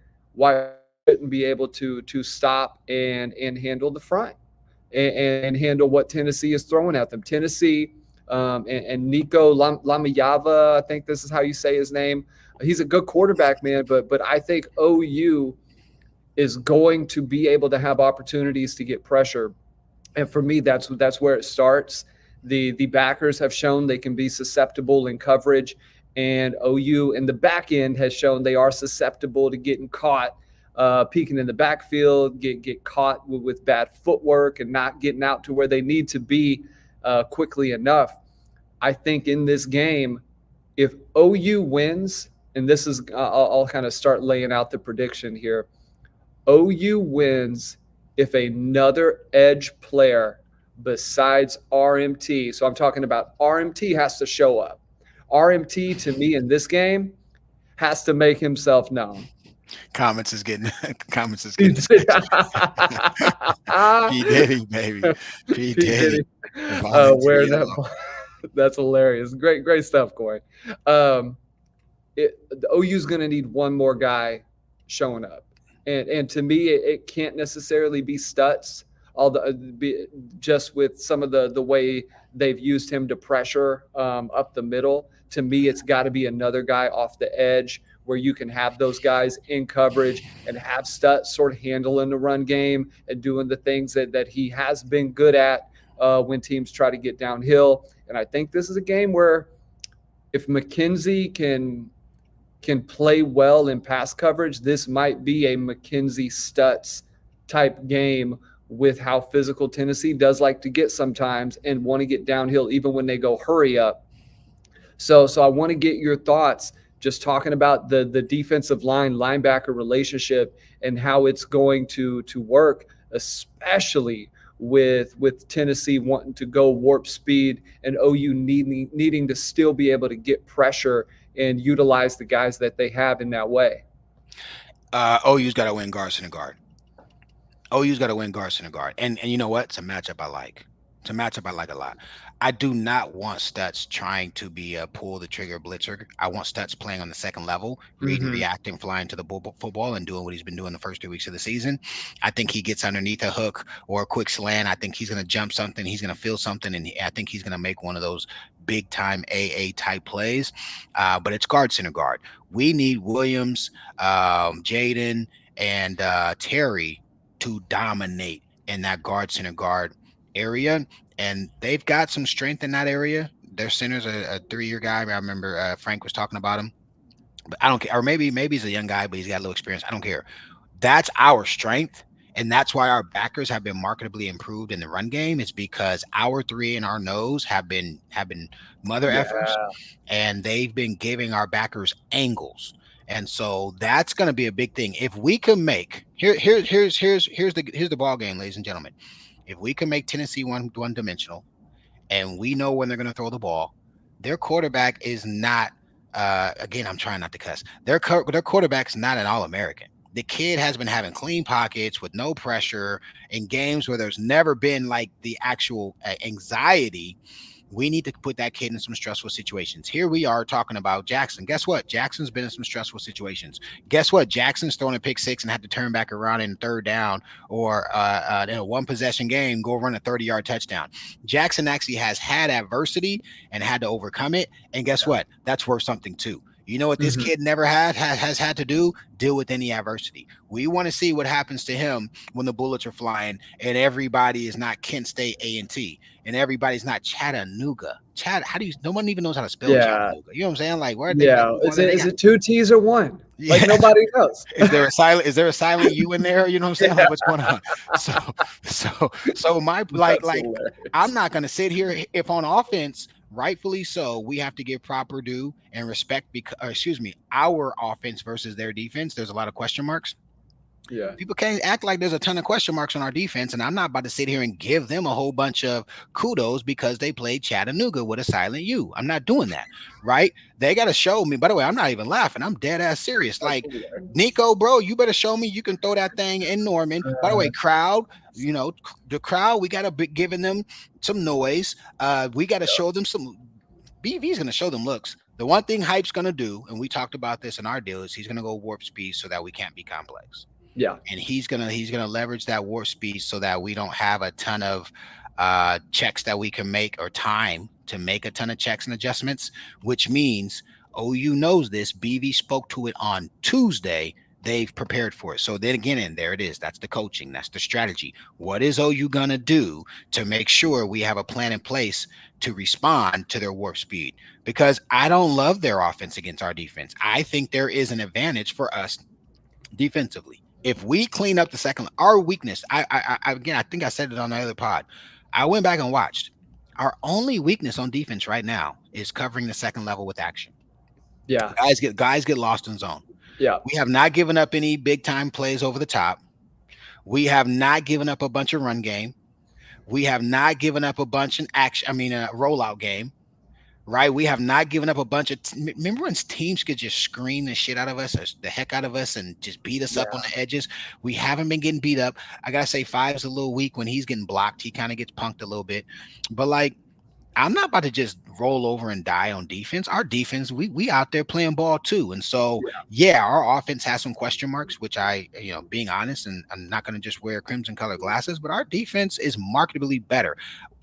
S1: shouldn't be able to stop and handle the front and handle what Tennessee is throwing at them. Tennessee and Nico Lamayava, I think this is how you say his name. He's a good quarterback, man, but I think OU is going to be able to have opportunities to get pressure, and for me, that's where it starts. The backers have shown they can be susceptible in coverage, and OU in the back end has shown they are susceptible to getting caught peeking in the backfield, get caught with bad footwork and not getting out to where they need to be quickly enough. I think in this game, if OU wins, and this is I'll kind of start laying out the prediction here. OU wins if another edge player besides RMT, so I'm talking about RMT, has to show up. RMT to me in this game has to make himself known.
S2: Comments is getting comments is getting sketchy. P Diddy, baby. P
S1: P
S2: Diddy.
S1: Diddy wearing
S2: Volunteer.
S1: that. That's hilarious. Great stuff, Corey. Um, the OU's going to need one more guy showing up, and to me, it can't necessarily be Stutz. Although just with some of the way they've used him to pressure up the middle, to me, it's got to be another guy off the edge where you can have those guys in coverage and have Stutz sort of handling the run game and doing the things that he has been good at when teams try to get downhill. And I think this is a game where if McKenzie can play well in pass coverage, this might be a McKenzie Stutz type game with how physical Tennessee does like to get sometimes and want to get downhill even when they go hurry up. So I want to get your thoughts just talking about the defensive line linebacker relationship and how it's going to work, especially with Tennessee wanting to go warp speed and OU needing to still be able to get pressure and utilize the guys that they have in that way.
S2: OU's got to win guard center guard. OU's got to win guard center guard. And you know what? It's a matchup I like. It's a matchup I like a lot. I do not want Stutz trying to be a pull the trigger blitzer. I want Stutz playing on the second level, reading,
S1: Mm-hmm.
S2: reacting, flying to the football, and doing what he's been doing the first 2 weeks of the season. I think he gets underneath a hook or a quick slant. I think he's going to jump something. He's going to feel something, and I think he's going to make one of those big time AA type plays. But it's guard center guard. We need Williams, Jaden, and Terry to dominate in that guard center guard area, and they've got some strength in that area. Their center's a 3-year guy. I remember Frank was talking about him, but I don't care. Or maybe he's a young guy, but he's got a little experience. I don't care. That's our strength, and that's why our backers have been marketably improved in the run game. Is because our three and our nose have been mother effers,
S1: Yeah.
S2: and they've been giving our backers angles. And so that's going to be a big thing. If we can make here's the ball game, ladies and gentlemen. If we can make Tennessee one dimensional, and we know when they're going to throw the ball, their quarterback is not. Again, I'm trying not to cuss. Their quarterback's not an All-American. The kid has been having clean pockets with no pressure in games where there's never been like the actual anxiety. We need to put that kid in some stressful situations. Here we are talking about Jackson. Guess what? Jackson's been in some stressful situations. Guess what? Jackson's thrown a pick six and had to turn back around in third down, or in a one possession game, go run a 30-yard touchdown. Jackson actually has had adversity and had to overcome it. And guess what? That's worth something too. You know what this
S1: Mm-hmm.
S2: kid never has had to do? Deal with any adversity. We want to see what happens to him when the bullets are flying and everybody is not Kent State A&T and everybody's not Chattanooga. How do you? No one even knows how to spell
S1: Yeah.
S2: Chattanooga. You know what I'm saying? Like, where they got
S1: Yeah.
S2: people
S1: Is
S2: on there?
S1: it
S2: They
S1: is
S2: got
S1: it two T's or one? Like
S2: yeah.
S1: nobody knows.
S2: Is there a silent? Is there a silent U in there? You know what I'm saying? Like, what's going on? So, so my
S1: That's
S2: like, I'm
S1: hilarious.
S2: not gonna sit here if on offense, rightfully so, we have to give proper due and respect because, excuse me, our offense versus their defense. There's a lot of question marks.
S1: Yeah.
S2: People can't act like there's a ton of question marks on our defense, and I'm not about to sit here and give them a whole bunch of kudos because they played Chattanooga with a silent U. I'm not doing that, right? They got to show me. By the way, I'm not even laughing. I'm dead ass serious.
S1: That's
S2: Like,
S1: hilarious.
S2: Nico, bro, you better show me you can throw that thing in Norman. By the way, crowd, the crowd, we got to be giving them some noise. We got to
S1: Yeah.
S2: show them some. BV's going to show them looks. The one thing Hype's going to do, and we talked about this in our deal, is he's going to go warp speed so that we can't be complex,
S1: Yeah.
S2: and he's gonna leverage that warp speed so that we don't have a ton of checks that we can make, or time to make a ton of checks and adjustments. Which means OU knows this. BV spoke to it on Tuesday. They've prepared for it. So then again, and there it is. That's the coaching. That's the strategy. What is OU gonna do to make sure we have a plan in place to respond to their warp speed? Because I don't love their offense against our defense. I think there is an advantage for us defensively. If we clean up the second, our weakness, again, I think I said it on the other pod. I went back and watched. Our only weakness on defense right now is covering the second level with action.
S1: Yeah.
S2: Guys get lost in zone.
S1: Yeah.
S2: We have not given up any big time plays over the top. We have not given up a bunch of run game. We have not given up a bunch in action. I mean, a rollout game. Right, we have not given up a bunch of. Remember when teams could just screen the shit out of us, or the heck out of us, and just beat us up on
S1: Yeah.
S2: the edges? We haven't been getting beat up. I gotta say, Five's a little weak when he's getting blocked. He kind of gets punked a little bit, but like, I'm not about to just roll over and die on defense. Our defense, we out there playing ball too. And so,
S1: Yeah.
S2: yeah, our offense has some question marks, which being honest, and I'm not going to just wear crimson colored glasses, but our defense is markedly better.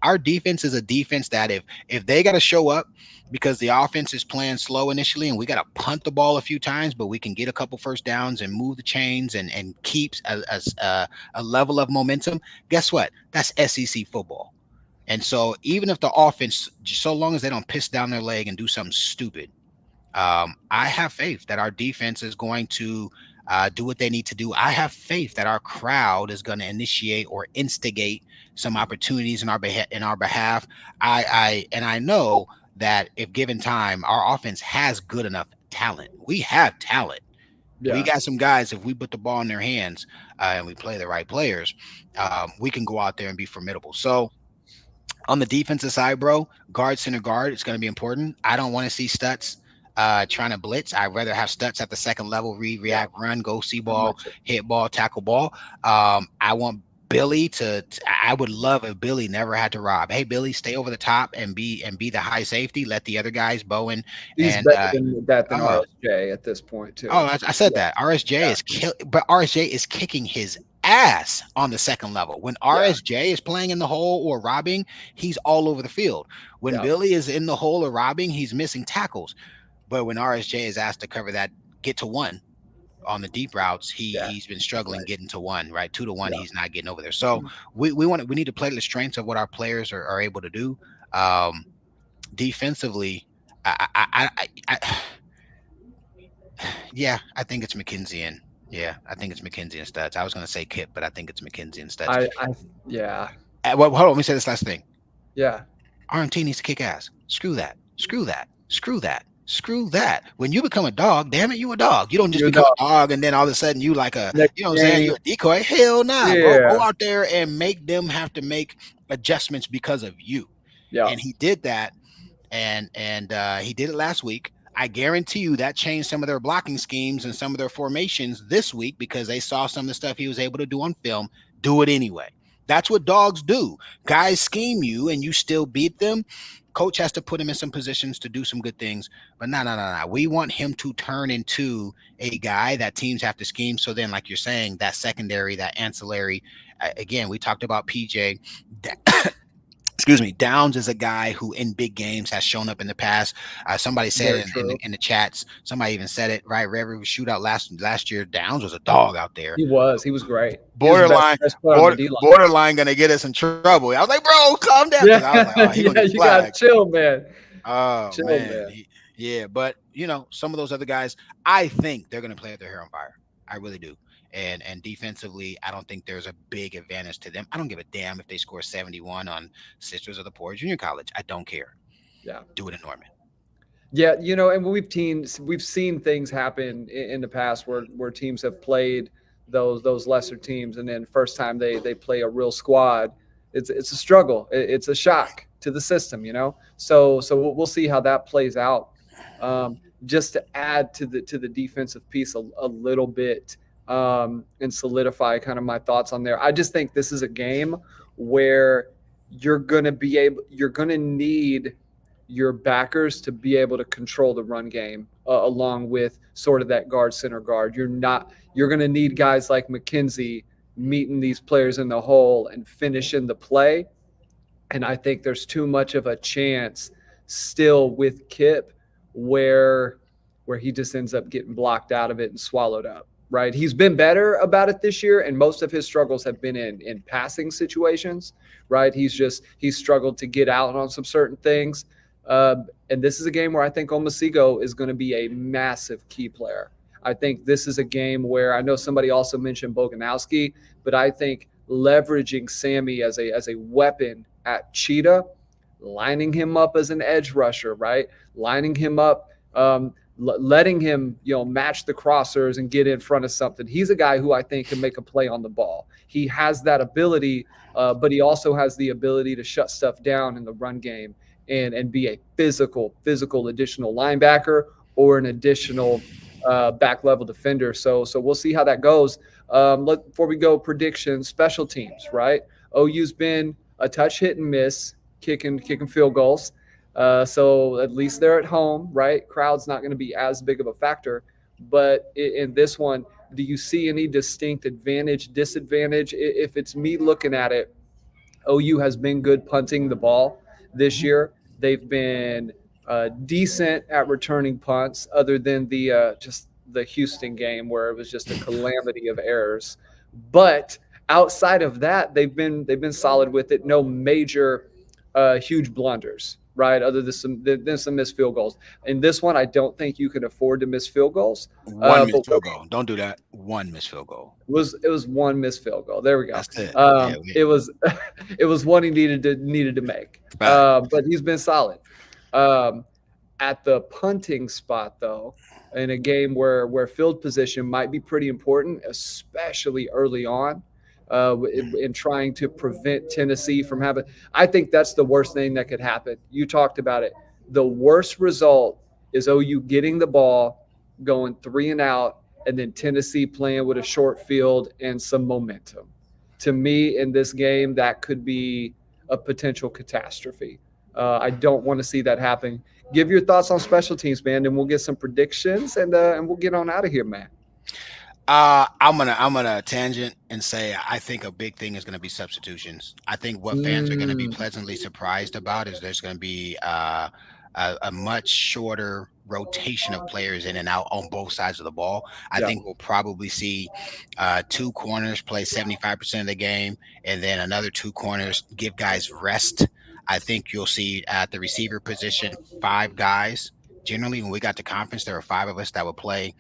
S2: Our defense is a defense that if they got to show up because the offense is playing slow initially and we got to punt the ball a few times, but we can get a couple first downs and move the chains and keeps a level of momentum. Guess what? That's SEC football. And so even if the offense, so long as they don't piss down their leg and do something stupid, I have faith that our defense is going to do what they need to do. I have faith that our crowd is going to initiate or instigate some opportunities in our behalf. I know that if given time, our offense has good enough talent. We have talent. We
S1: Yeah.
S2: got some guys. If we put the ball in their hands and we play the right players, we can go out there and be formidable. So on the defensive side, bro, guard, center guard, it's going to be important. I don't want to see Stutz trying to blitz. I'd rather have Stutz at the second level, read,
S1: Yeah.
S2: react, run, go see
S1: I'm
S2: ball,
S1: with you.
S2: hit ball, tackle ball. I want Billy I would love if Billy never had to rob. Hey, Billy, stay over the top and be the high safety. Let the other guys, Bowen
S1: He's
S2: and
S1: better than that than
S2: uh,
S1: RSJ at this point
S2: oh,
S1: too.
S2: I said
S1: Yeah.
S2: that. RSJ
S1: Yeah.
S2: is but RSJ is kicking his ass on the second level. When
S1: Yeah.
S2: RSJ is playing in the hole or robbing, he's all over the field. When
S1: Yeah.
S2: Billy is in the hole or robbing, he's missing tackles. But when RSJ is asked to cover that, get to one on the deep routes,
S1: Yeah.
S2: he's been
S1: That's
S2: struggling
S1: right.
S2: getting to one, right? 2 to 1,
S1: Yeah.
S2: he's not getting over there. So we need to play to the strengths of what our players are able to do. Um, Defensively, I yeah, I think it's McKenzie and yeah, I think it's McKenzie and Studs. I was going to say Kip, but I think it's McKenzie and Studs.
S1: I yeah.
S2: Well, hold on, let me say this last thing.
S1: Yeah.
S2: RMT needs to kick ass. Screw that. Screw that. Screw that. Screw that. When you become a dog, damn it, you a dog. You don't just
S1: You
S2: become
S1: know,
S2: a dog and then all of a sudden you like a,
S1: next
S2: you know what I'm saying?
S1: game.
S2: You a decoy. Hell nah, bro. Go
S1: Yeah.
S2: out there and make them have to make adjustments because of you.
S1: Yeah.
S2: And he did that and he did it last week. I guarantee you that changed some of their blocking schemes and some of their formations this week because they saw some of the stuff he was able to do on film. Do it anyway. That's what dogs do. Guys scheme you and you still beat them. Coach has to put him in some positions to do some good things, but no. We want him to turn into a guy that teams have to scheme. So then, like you're saying, that secondary, that ancillary. Again, we talked about PJ. Excuse me, Downs is a guy who in big games has shown up in the past. Somebody said
S1: Very true.
S2: in the chats, somebody even said it, right? Every shootout last year, Downs was a dog out there.
S1: He was. He was great. He was the
S2: Borderline,
S1: best player on the D line.
S2: borderline gonna get us in trouble. I was like, bro, calm down. Because I was like,
S1: Yeah.
S2: oh, he gonna
S1: Yeah.
S2: get
S1: You got to
S2: flagged.
S1: chill, man.
S2: Oh
S1: Chill,
S2: man.
S1: man.
S2: Yeah, but some of those other guys, I think they're gonna play with their hair on fire. I really do. And defensively, I don't think there's a big advantage to them. I don't give a damn if they score 71 on Sisters of the Poor Junior College. I don't care.
S1: Yeah.
S2: Do it in Norman.
S1: Yeah, and we've seen things happen in the past where teams have played those lesser teams, and then first time they play a real squad, it's a struggle. It's a shock to the system. So we'll see how that plays out. Just to add to the defensive piece a little bit, and solidify kind of my thoughts on there. I just think this is a game where you're gonna need your backers to be able to control the run game along with sort of that guard center guard. You're going to need guys like McKenzie meeting these players in the hole and finishing the play. And I think there's too much of a chance still with Kip where he just ends up getting blocked out of it and swallowed up. Right? He's been better about it this year, and most of his struggles have been in passing situations. Right? He's struggled to get out on some certain things. And this is a game where I think Omasigo is going to be a massive key player. I think this is a game where I know somebody also mentioned Boganowski, but I think leveraging Sammy as a weapon at Cheetah, lining him up as an edge rusher, right? Lining him up, letting him match the crossers and get in front of something. He's a guy who I think can make a play on the ball. He has that ability, but he also has the ability to shut stuff down in the run game and be a physical additional linebacker or an additional back level defender. So we'll see how that goes. Before we go, predictions, special teams, right? OU's been a touch hit and miss, kicking field goals. So at least they're at home, right? Crowd's not going to be as big of a factor. But in this one, do you see any distinct advantage, disadvantage? If it's me looking at it, OU has been good punting the ball this year. They've been decent at returning punts, other than the just the Houston game where it was just a calamity of errors. But outside of that, they've been solid with it. No major huge blunders, right? Other than some missed field goals. In this one, I don't think you can afford to miss field goals.
S2: One
S1: But
S2: missed field goal. Don't do that. One missed field goal.
S1: it was one missed field goal. There we go.
S2: That's it. Yeah,
S1: It was it was one he needed to make.
S2: fact.
S1: But he's been solid. Um, at the punting spot, though, in a game where field position might be pretty important, especially early on, in trying to prevent Tennessee from having. I think that's the worst thing that could happen. You talked about it. The worst result is OU getting the ball, going three and out, and then Tennessee playing with a short field and some momentum. To me, in this game, that could be a potential catastrophe. I don't want to see that happen. Give your thoughts on special teams, man, and we'll get some predictions and we'll get on out of here, man.
S2: I'm gonna tangent and say I think a big thing is gonna be substitutions. I think what fans are gonna be
S1: Mm,
S2: pleasantly surprised about is there's gonna be a much shorter rotation of players in and out on both sides of the ball. I
S1: yeah.
S2: think we'll probably see two corners play 75% of the game, and then another two corners give guys rest. I think you'll see at the receiver position five guys. Generally, when we got to conference, there were five of us that would play,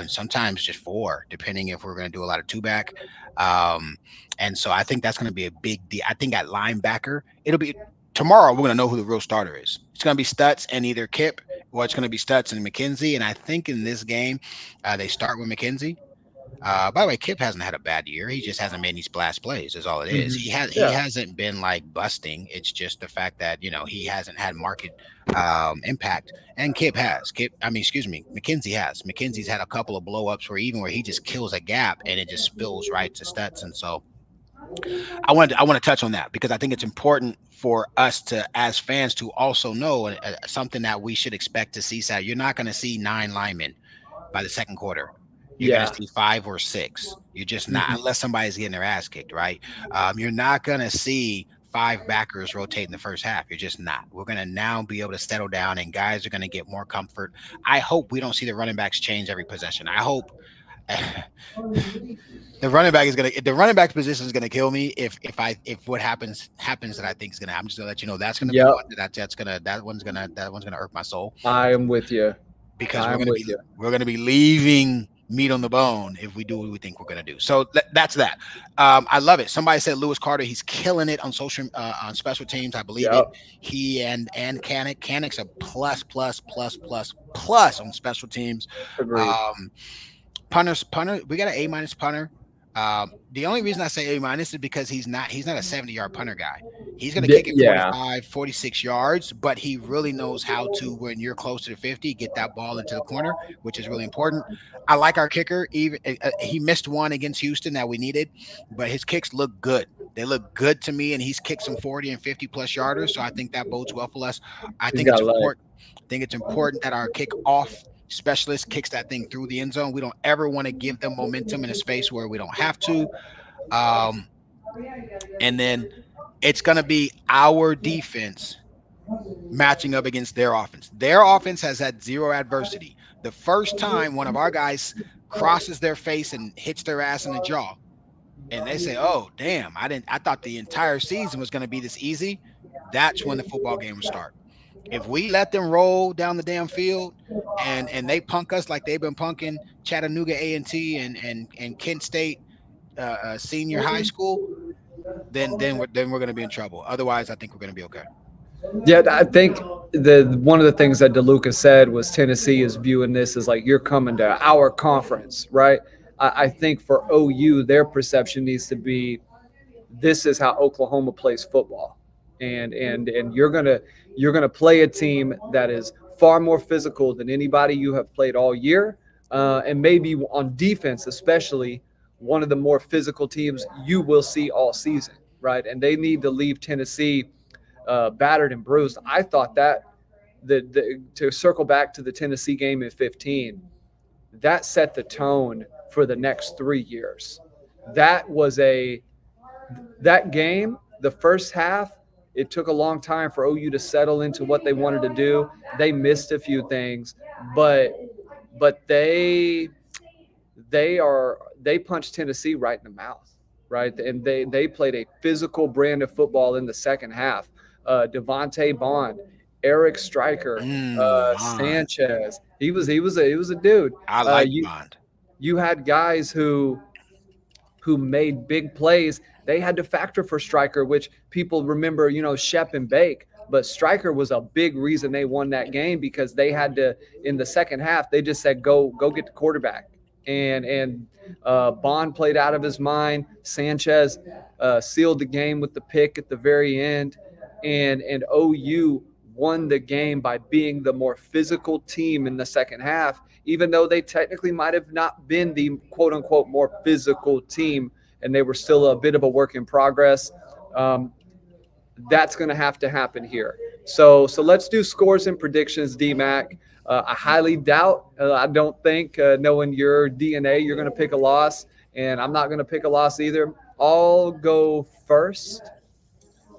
S2: sometimes just four, depending if we're going to do a lot of two back. Um, and so I think that's going to be a big deal. I think at linebacker, it'll be tomorrow. We're going to know who the real starter is. It's going to be Stutz and either Kip, or it's going to be Stutz and McKenzie. And I think in this game, they start with McKenzie. By the way, Kip hasn't had a bad year. He just hasn't made any splash plays. Is all it is.
S1: Hmm.
S2: He
S1: Yeah.
S2: hasn't been like busting. It's just the fact that he hasn't had market impact. And Kip has. Kip, I mean, excuse me, McKenzie has. McKenzie's had a couple of blow ups where he just kills a gap and it just spills right to Stutz. And so I want to touch on that because I think it's important for us to, as fans, to also know something that we should expect to see. You're not going to see nine linemen by the second quarter. You're going to
S1: Yeah.
S2: see five or six. You're just not,
S1: Hmm.
S2: unless somebody's getting their ass kicked, right? You're not going to see five backers rotate in the first half. You're just not. We're going to now be able to settle down and guys are going to get more comfort. I hope we don't see the running backs change every possession. I hope the running back position is gonna kill me if what happens that I think is gonna happen. I'm just gonna let you know that's gonna be
S1: Yep.
S2: one that one's gonna irk my soul
S1: I am with you.
S2: because
S1: I'm with you.
S2: we're gonna be leaving meat on the bone if we do what we think we're gonna do. So that's that. I love it. Somebody said Lewis Carter. He's killing it on on special teams. I believe it.
S1: Yep.
S2: He and Canic's a plus on special teams.
S1: Agreed.
S2: Um, punter. We got an A minus punter. The only reason I say A-minus is because he's not a 70-yard punter guy. He's going to kick it
S1: Yeah,
S2: 45, 46 yards, but he really knows how to, when you're close to the 50, get that ball into the corner, which is really important. I like our kicker. Even he missed one against Houston that we needed, but his kicks look good. They look good to me, and he's kicked some 40 and 50 plus yarders, so I think that bodes well for us. I
S1: he's
S2: think it's
S1: got leg.
S2: important. I think it's important that our kick off specialist kicks that thing through the end zone. We don't ever want to give them momentum in a space where we don't have to. Um, and then it's going to be our defense matching up against their offense. Their offense has had zero adversity. The first time one of our guys crosses their face and hits their ass in the jaw, and they say, "Oh, damn, I thought the entire season was going to be this easy." That's when the football game will start. If we let them roll down the damn field and they punk us like they've been punking Chattanooga A&T and Kent State senior high school, then we're going to be in trouble. Otherwise, I think we're going to be okay.
S1: Yeah, I think the one of the things that DeLuca said was Tennessee is viewing this as like you're coming to our conference, right? I think for OU, their perception needs to be this is how Oklahoma plays football, and you're gonna play a team that is far more physical than anybody you have played all year, and maybe on defense, especially one of the more physical teams you will see all season, right? And they need to leave Tennessee battered and bruised. I thought that to circle back to the Tennessee game in 15, that set the tone for the next 3 years. That was a that game, the first half, it took a long time for OU to settle into what they wanted to do. They missed a few things, but they punched Tennessee right in the mouth, right? And they played a physical brand of football in the second half. Devontae Bond, Eric Stryker,
S2: Bond.
S1: Sanchez. He was a dude.
S2: I
S1: Uh,
S2: like
S1: you
S2: Bond.
S1: you had guys who made big plays. They had to factor for Stryker, which people remember, Shep and Bake. But Stryker was a big reason they won that game because they had to in the second half. They just said, "Go get the quarterback," and Bond played out of his mind. Sanchez sealed the game with the pick at the very end, and OU won the game by being the more physical team in the second half, even though they technically might have not been the quote unquote more physical team, and they were still a bit of a work in progress. Um, that's going to have to happen here. So let's do scores and predictions, DMAC. I highly doubt. I don't think, knowing your DNA, you're going to pick a loss, and I'm not going to pick a loss either. I'll go first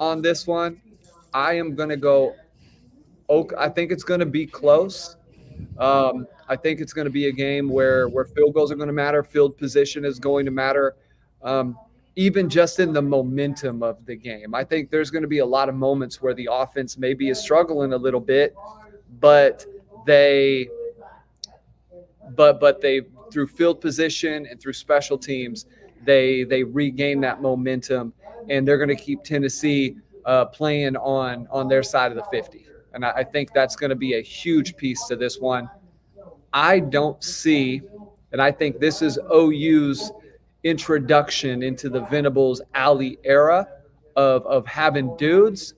S1: on this one. I am going to go. I think it's going to be close. I think it's going to be a game where field goals are going to matter, field position is going to matter, um, even just in the momentum of the game. I think there's going to be a lot of moments where the offense maybe is struggling a little bit, but they but they through field position and through special teams they regain that momentum, and they're going to keep Tennessee playing on their side of the 50. And I think that's going to be a huge piece to this one. I don't see, and I think this is OU's introduction into the Venables Alley era of having dudes.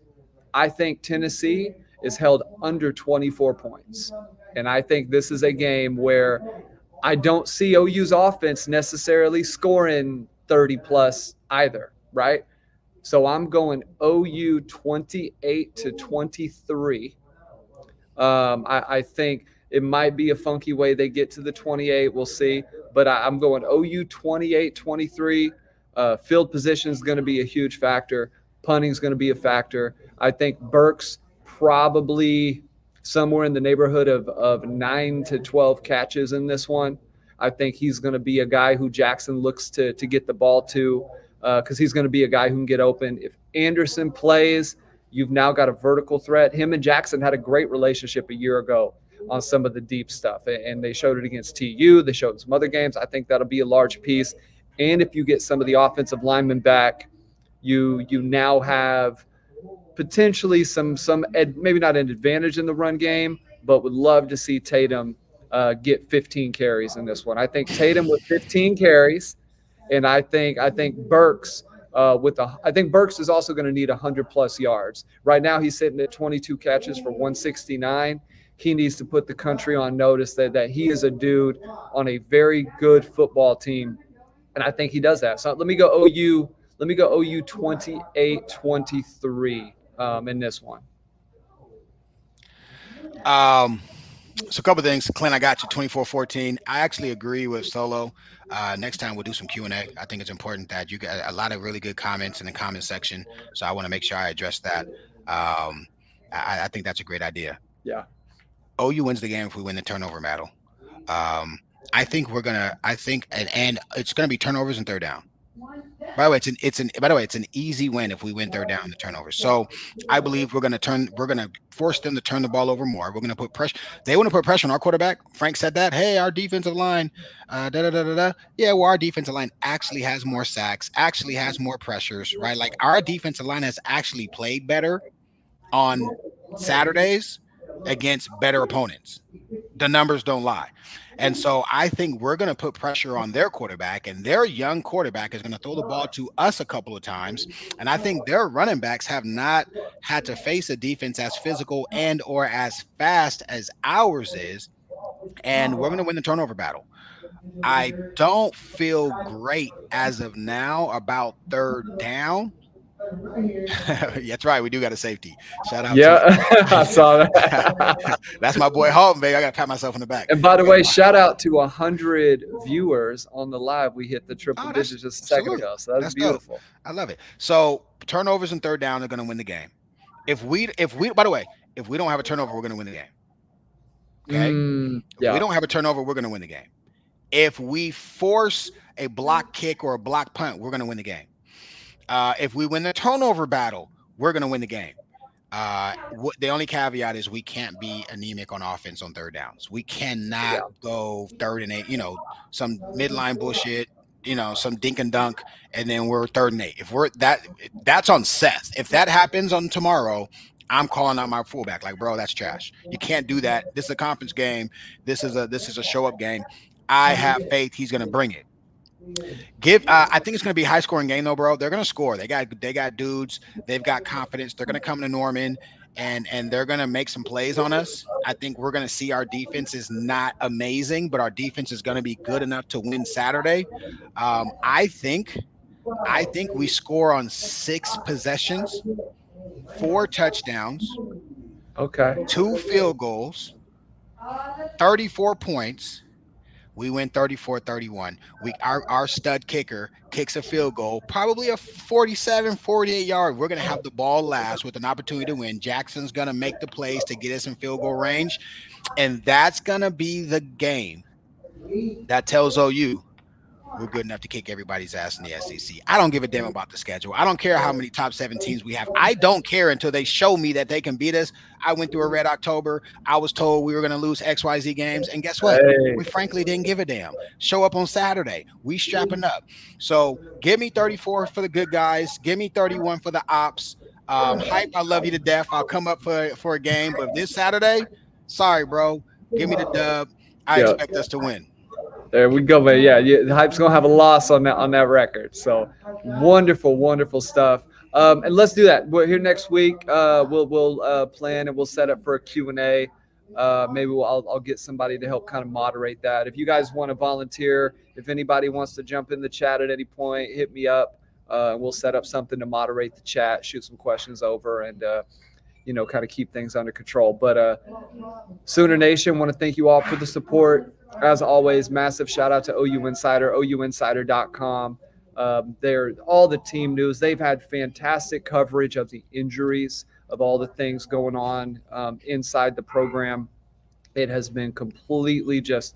S1: I think Tennessee is held under 24 points. And I think this is a game where I don't see OU's offense necessarily scoring 30 plus either, right? So I'm going OU 28-23. I think it might be a funky way they get to the 28. We'll see. But I'm going OU 28-23. Field position is going to be a huge factor. Punting is going to be a factor. I think Burks probably somewhere in the neighborhood of 9 to 12 catches in this one. I think he's going to be a guy who Jackson looks to get the ball to, because he's going to be a guy who can get open. If Anderson plays, you've now got a vertical threat. Him and Jackson had a great relationship a year ago on some of the deep stuff, and they showed it against TU. They showed it in some other games. I think that'll be a large piece. And if you get some of the offensive linemen back, you now have potentially maybe not an advantage in the run game, but would love to see Tatum get 15 carries in this one. I think Tatum with 15 carries And I think Burks I think Burks is also going to need 100+ yards. Right now he's sitting at 22 catches for 169. He needs to put the country on notice that he is a dude on a very good football team, and I think he does that. So let me go OU. Let me go OU 28-23 in this one.
S2: Um, so a couple of things. Clint, I got you 24-14. I actually agree with Solo. Next time we'll do some Q&A. I think it's important that you got a lot of really good comments in the comment section. So I want to make sure I address that. Um, I think that's a great idea.
S1: Yeah.
S2: OU wins the game if we win the turnover battle. Um, I think, and it's gonna be turnovers and third down. By the way, it's an easy win if we win third down the turnovers. So I believe we're gonna force them to turn the ball over more. We're gonna put pressure. They want to put pressure on our quarterback. Frank said that. Hey, our defensive line, da da da da da. Yeah, well, our defensive line actually has more sacks, actually has more pressures, right? Like our defensive line has actually played better on Saturdays against better opponents. The numbers don't lie. And so I think we're going to put pressure on their quarterback, and their young quarterback is going to throw the ball to us a couple of times. And I think their running backs have not had to face a defense as physical and or as fast as ours is. And we're going to win the turnover battle. I don't feel great as of now about third down. That's right. We do got a safety. Shout out to
S1: Yeah, I saw that.
S2: that's my boy Halton, baby. I got to pat myself on the back.
S1: And by the
S2: Yeah.
S1: way, shout out to 100 viewers on the live. We hit the triple
S2: Oh,
S1: digits
S2: that's
S1: just a second
S2: salute.
S1: ago, so that's
S2: That's dope.
S1: beautiful.
S2: I love it. So turnovers and third down are going to win the game. If we by the way, if we don't have a turnover, we're going to win the game. Okay. If we
S1: Yeah,
S2: don't have a turnover, we're going to win the game. If we force a block kick or a block punt, we're going to win the game. If we win the turnover battle, we're going to win the game. The only caveat is we can't be anemic on offense on third downs. We cannot
S1: yeah.
S2: go 3rd and 8, some midline bullshit, some dink and dunk, and then we're 3rd and 8. If we're that's on Seth. If that happens on tomorrow, I'm calling out my fullback. Like, bro, that's trash. You can't do that. This is a conference game. This is a show up game. I have faith he's gonna bring it. I think it's going to be a high scoring game though, bro. They're going to score. They got dudes. They've got confidence. They're going to come to Norman and they're going to make some plays on us. I think we're going to see our defense is not amazing, but our defense is going to be good enough to win Saturday. I think we score on 6 possessions, 4 touchdowns,
S1: Okay.
S2: 2 field goals, 34 points. We win 34-31. Our stud kicker kicks a field goal, probably a 47, 48 yard. We're going to have the ball last with an opportunity to win. Jackson's going to make the plays to get us in field goal range. And that's going to be the game that tells OU we're good enough to kick everybody's ass in the SEC. I don't give a damn about the schedule. I don't care how many top 7 teams we have. I don't care until they show me that they can beat us. I went through a red October. I was told we were going to lose XYZ games. And guess what?
S1: Hey,
S2: We frankly didn't give a damn. Show up on Saturday. We strapping up. So give me 34 for the good guys. Give me 31 for the ops. Hype, I love you to death. I'll come up for a game. But this Saturday, sorry, bro. Give me the dub. I
S1: yeah.
S2: expect us to win.
S1: There we go, man. Yeah, the Hype's gonna have a loss on that record. So wonderful, wonderful stuff. And let's do that. We're here next week. We'll plan and we'll set up for a Q&A. Maybe I'll get somebody to help kind of moderate that. If you guys want to volunteer, if anybody wants to jump in the chat at any point, hit me up. We'll set up something to moderate the chat, shoot some questions over, and kind of keep things under control. But Sooner Nation, want to thank you all for the support. As always, massive shout out to OU Insider, ouinsider.com. They're all the team news. They've had fantastic coverage of the injuries, of all the things going on inside the program. It has been completely just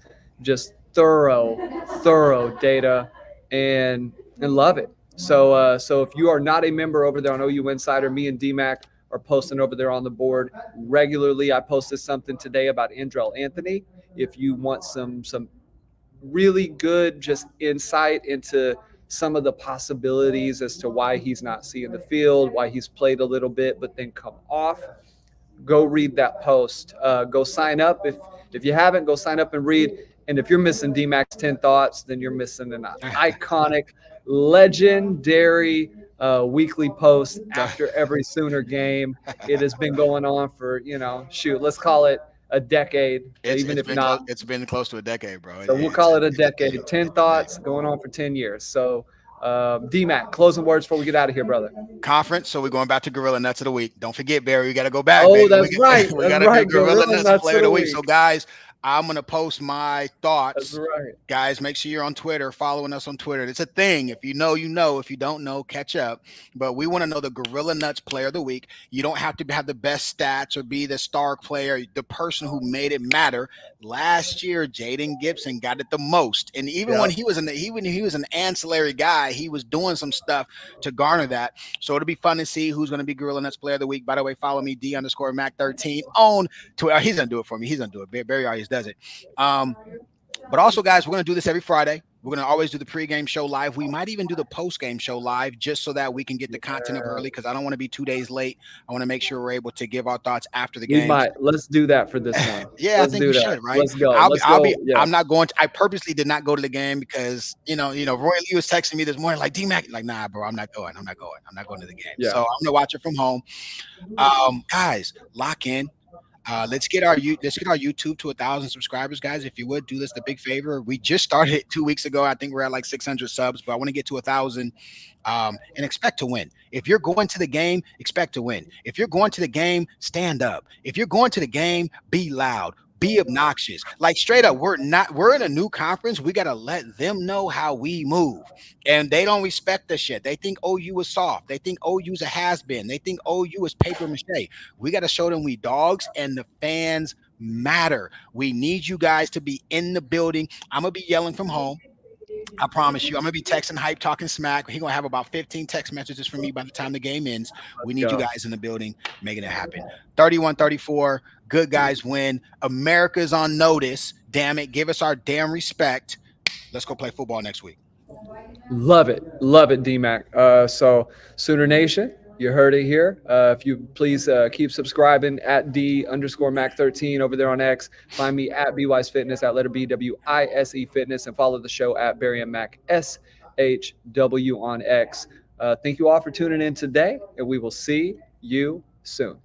S1: thorough data, and love it. So if you are not a member over there on OU Insider, me and DMAC are posting over there on the board regularly. I posted something today about Andrell Anthony. If you want some really good just insight into some of the possibilities as to why he's not seeing the field, why he's played a little bit but then come off, go read that post. Go sign up if you haven't. Go sign up and read. And if you're missing D-Mac's 10 thoughts, then you're missing an iconic, legendary weekly post after every Sooner game. It has been going on for, shoot, let's call it a decade,
S2: it's
S1: even
S2: it's
S1: if
S2: been close.
S1: not.
S2: It's been close to a decade, bro.
S1: So we'll call it a decade. 10
S2: It's a thing.
S1: thoughts going on for 10 years. So, D-Mac, closing words before we get out of here, brother.
S2: Conference. So we're going back to Gorilla Nuts of the Week. Don't forget, Barry. We got to go back,
S1: Oh,
S2: baby. We
S1: that's right.
S2: we
S1: That's
S2: got to do
S1: right.
S2: Gorilla
S1: Gorilla
S2: Nuts
S1: Nuts
S2: Player
S1: of
S2: of the
S1: the
S2: Week. So,
S1: week.
S2: guys, I'm gonna post my
S1: That's
S2: thoughts.
S1: right.
S2: Guys, make sure you're on Twitter, following us on Twitter. It's a thing. If you know, you know. If you don't know, catch up. But we want to know the Gorilla Nuts Player of the Week. You don't have to have the best stats or be the star player, the person who made it matter. Last year, Jaden Gibson got it the most, and even when
S1: Yep.
S2: he was he was an ancillary guy, he was doing some stuff to garner that. So it'll be fun to see who's going to be Gorilla Nuts Player of the Week. By the way, follow me D_Mac13 on Twitter. He's gonna do it for me. He's gonna do it. Barry always does it. Um, but also, guys, we're going to do this every Friday. We're going to always do the pregame show live. We might even do the postgame show live just so that we can get the content up
S1: Yeah.
S2: early because I don't want to be 2 days late. I want to make sure we're able to give our thoughts after the
S1: We
S2: games.
S1: might. Let's do that for this one.
S2: Yeah, I
S1: Let's
S2: think we
S1: do that.
S2: should, right?
S1: Let's go. Let's go. Yeah.
S2: I'm not going to, I purposely did not go to the game because, Roy Lee was texting me this morning, like, D-Mac, like, nah, bro, I'm not going. I'm not going. I'm not going to the game.
S1: Yeah.
S2: So I'm going to watch it from home. Guys, lock in. Let's get our YouTube to 1,000 subscribers, guys. If you would do this a big favor, we just started it 2 weeks ago. I think we're at like 600 subs, but I want to get to 1,000. And expect to win. If you're going to the game, expect to win. If you're going to the game, stand up. If you're going to the game, be loud. Be obnoxious. Like straight up, we're in a new conference. We gotta let them know how we move. And they don't respect us yet. They think OU is soft. They think OU's a has-been. They think OU is paper mache. We gotta show them we dogs and the fans matter. We need you guys to be in the building. I'm gonna be yelling from home. I promise you, I'm gonna be texting hype, talking smack. He's gonna have about 15 text messages from me by the time the game ends. We
S1: Let's
S2: need you
S1: go.
S2: guys in the building, making it happen. 31-34, good guys win. America's on notice. Damn it, give us our damn respect. Let's go play football next week.
S1: Love it, D-Mac. So Sooner Nation, you heard it here. If you please keep subscribing at D_Mac13 over there on X. Find me at BWise Fitness at letter BWISE Fitness and follow the show at Barry and Mac SHW on X. Thank you all for tuning in today, and we will see you soon.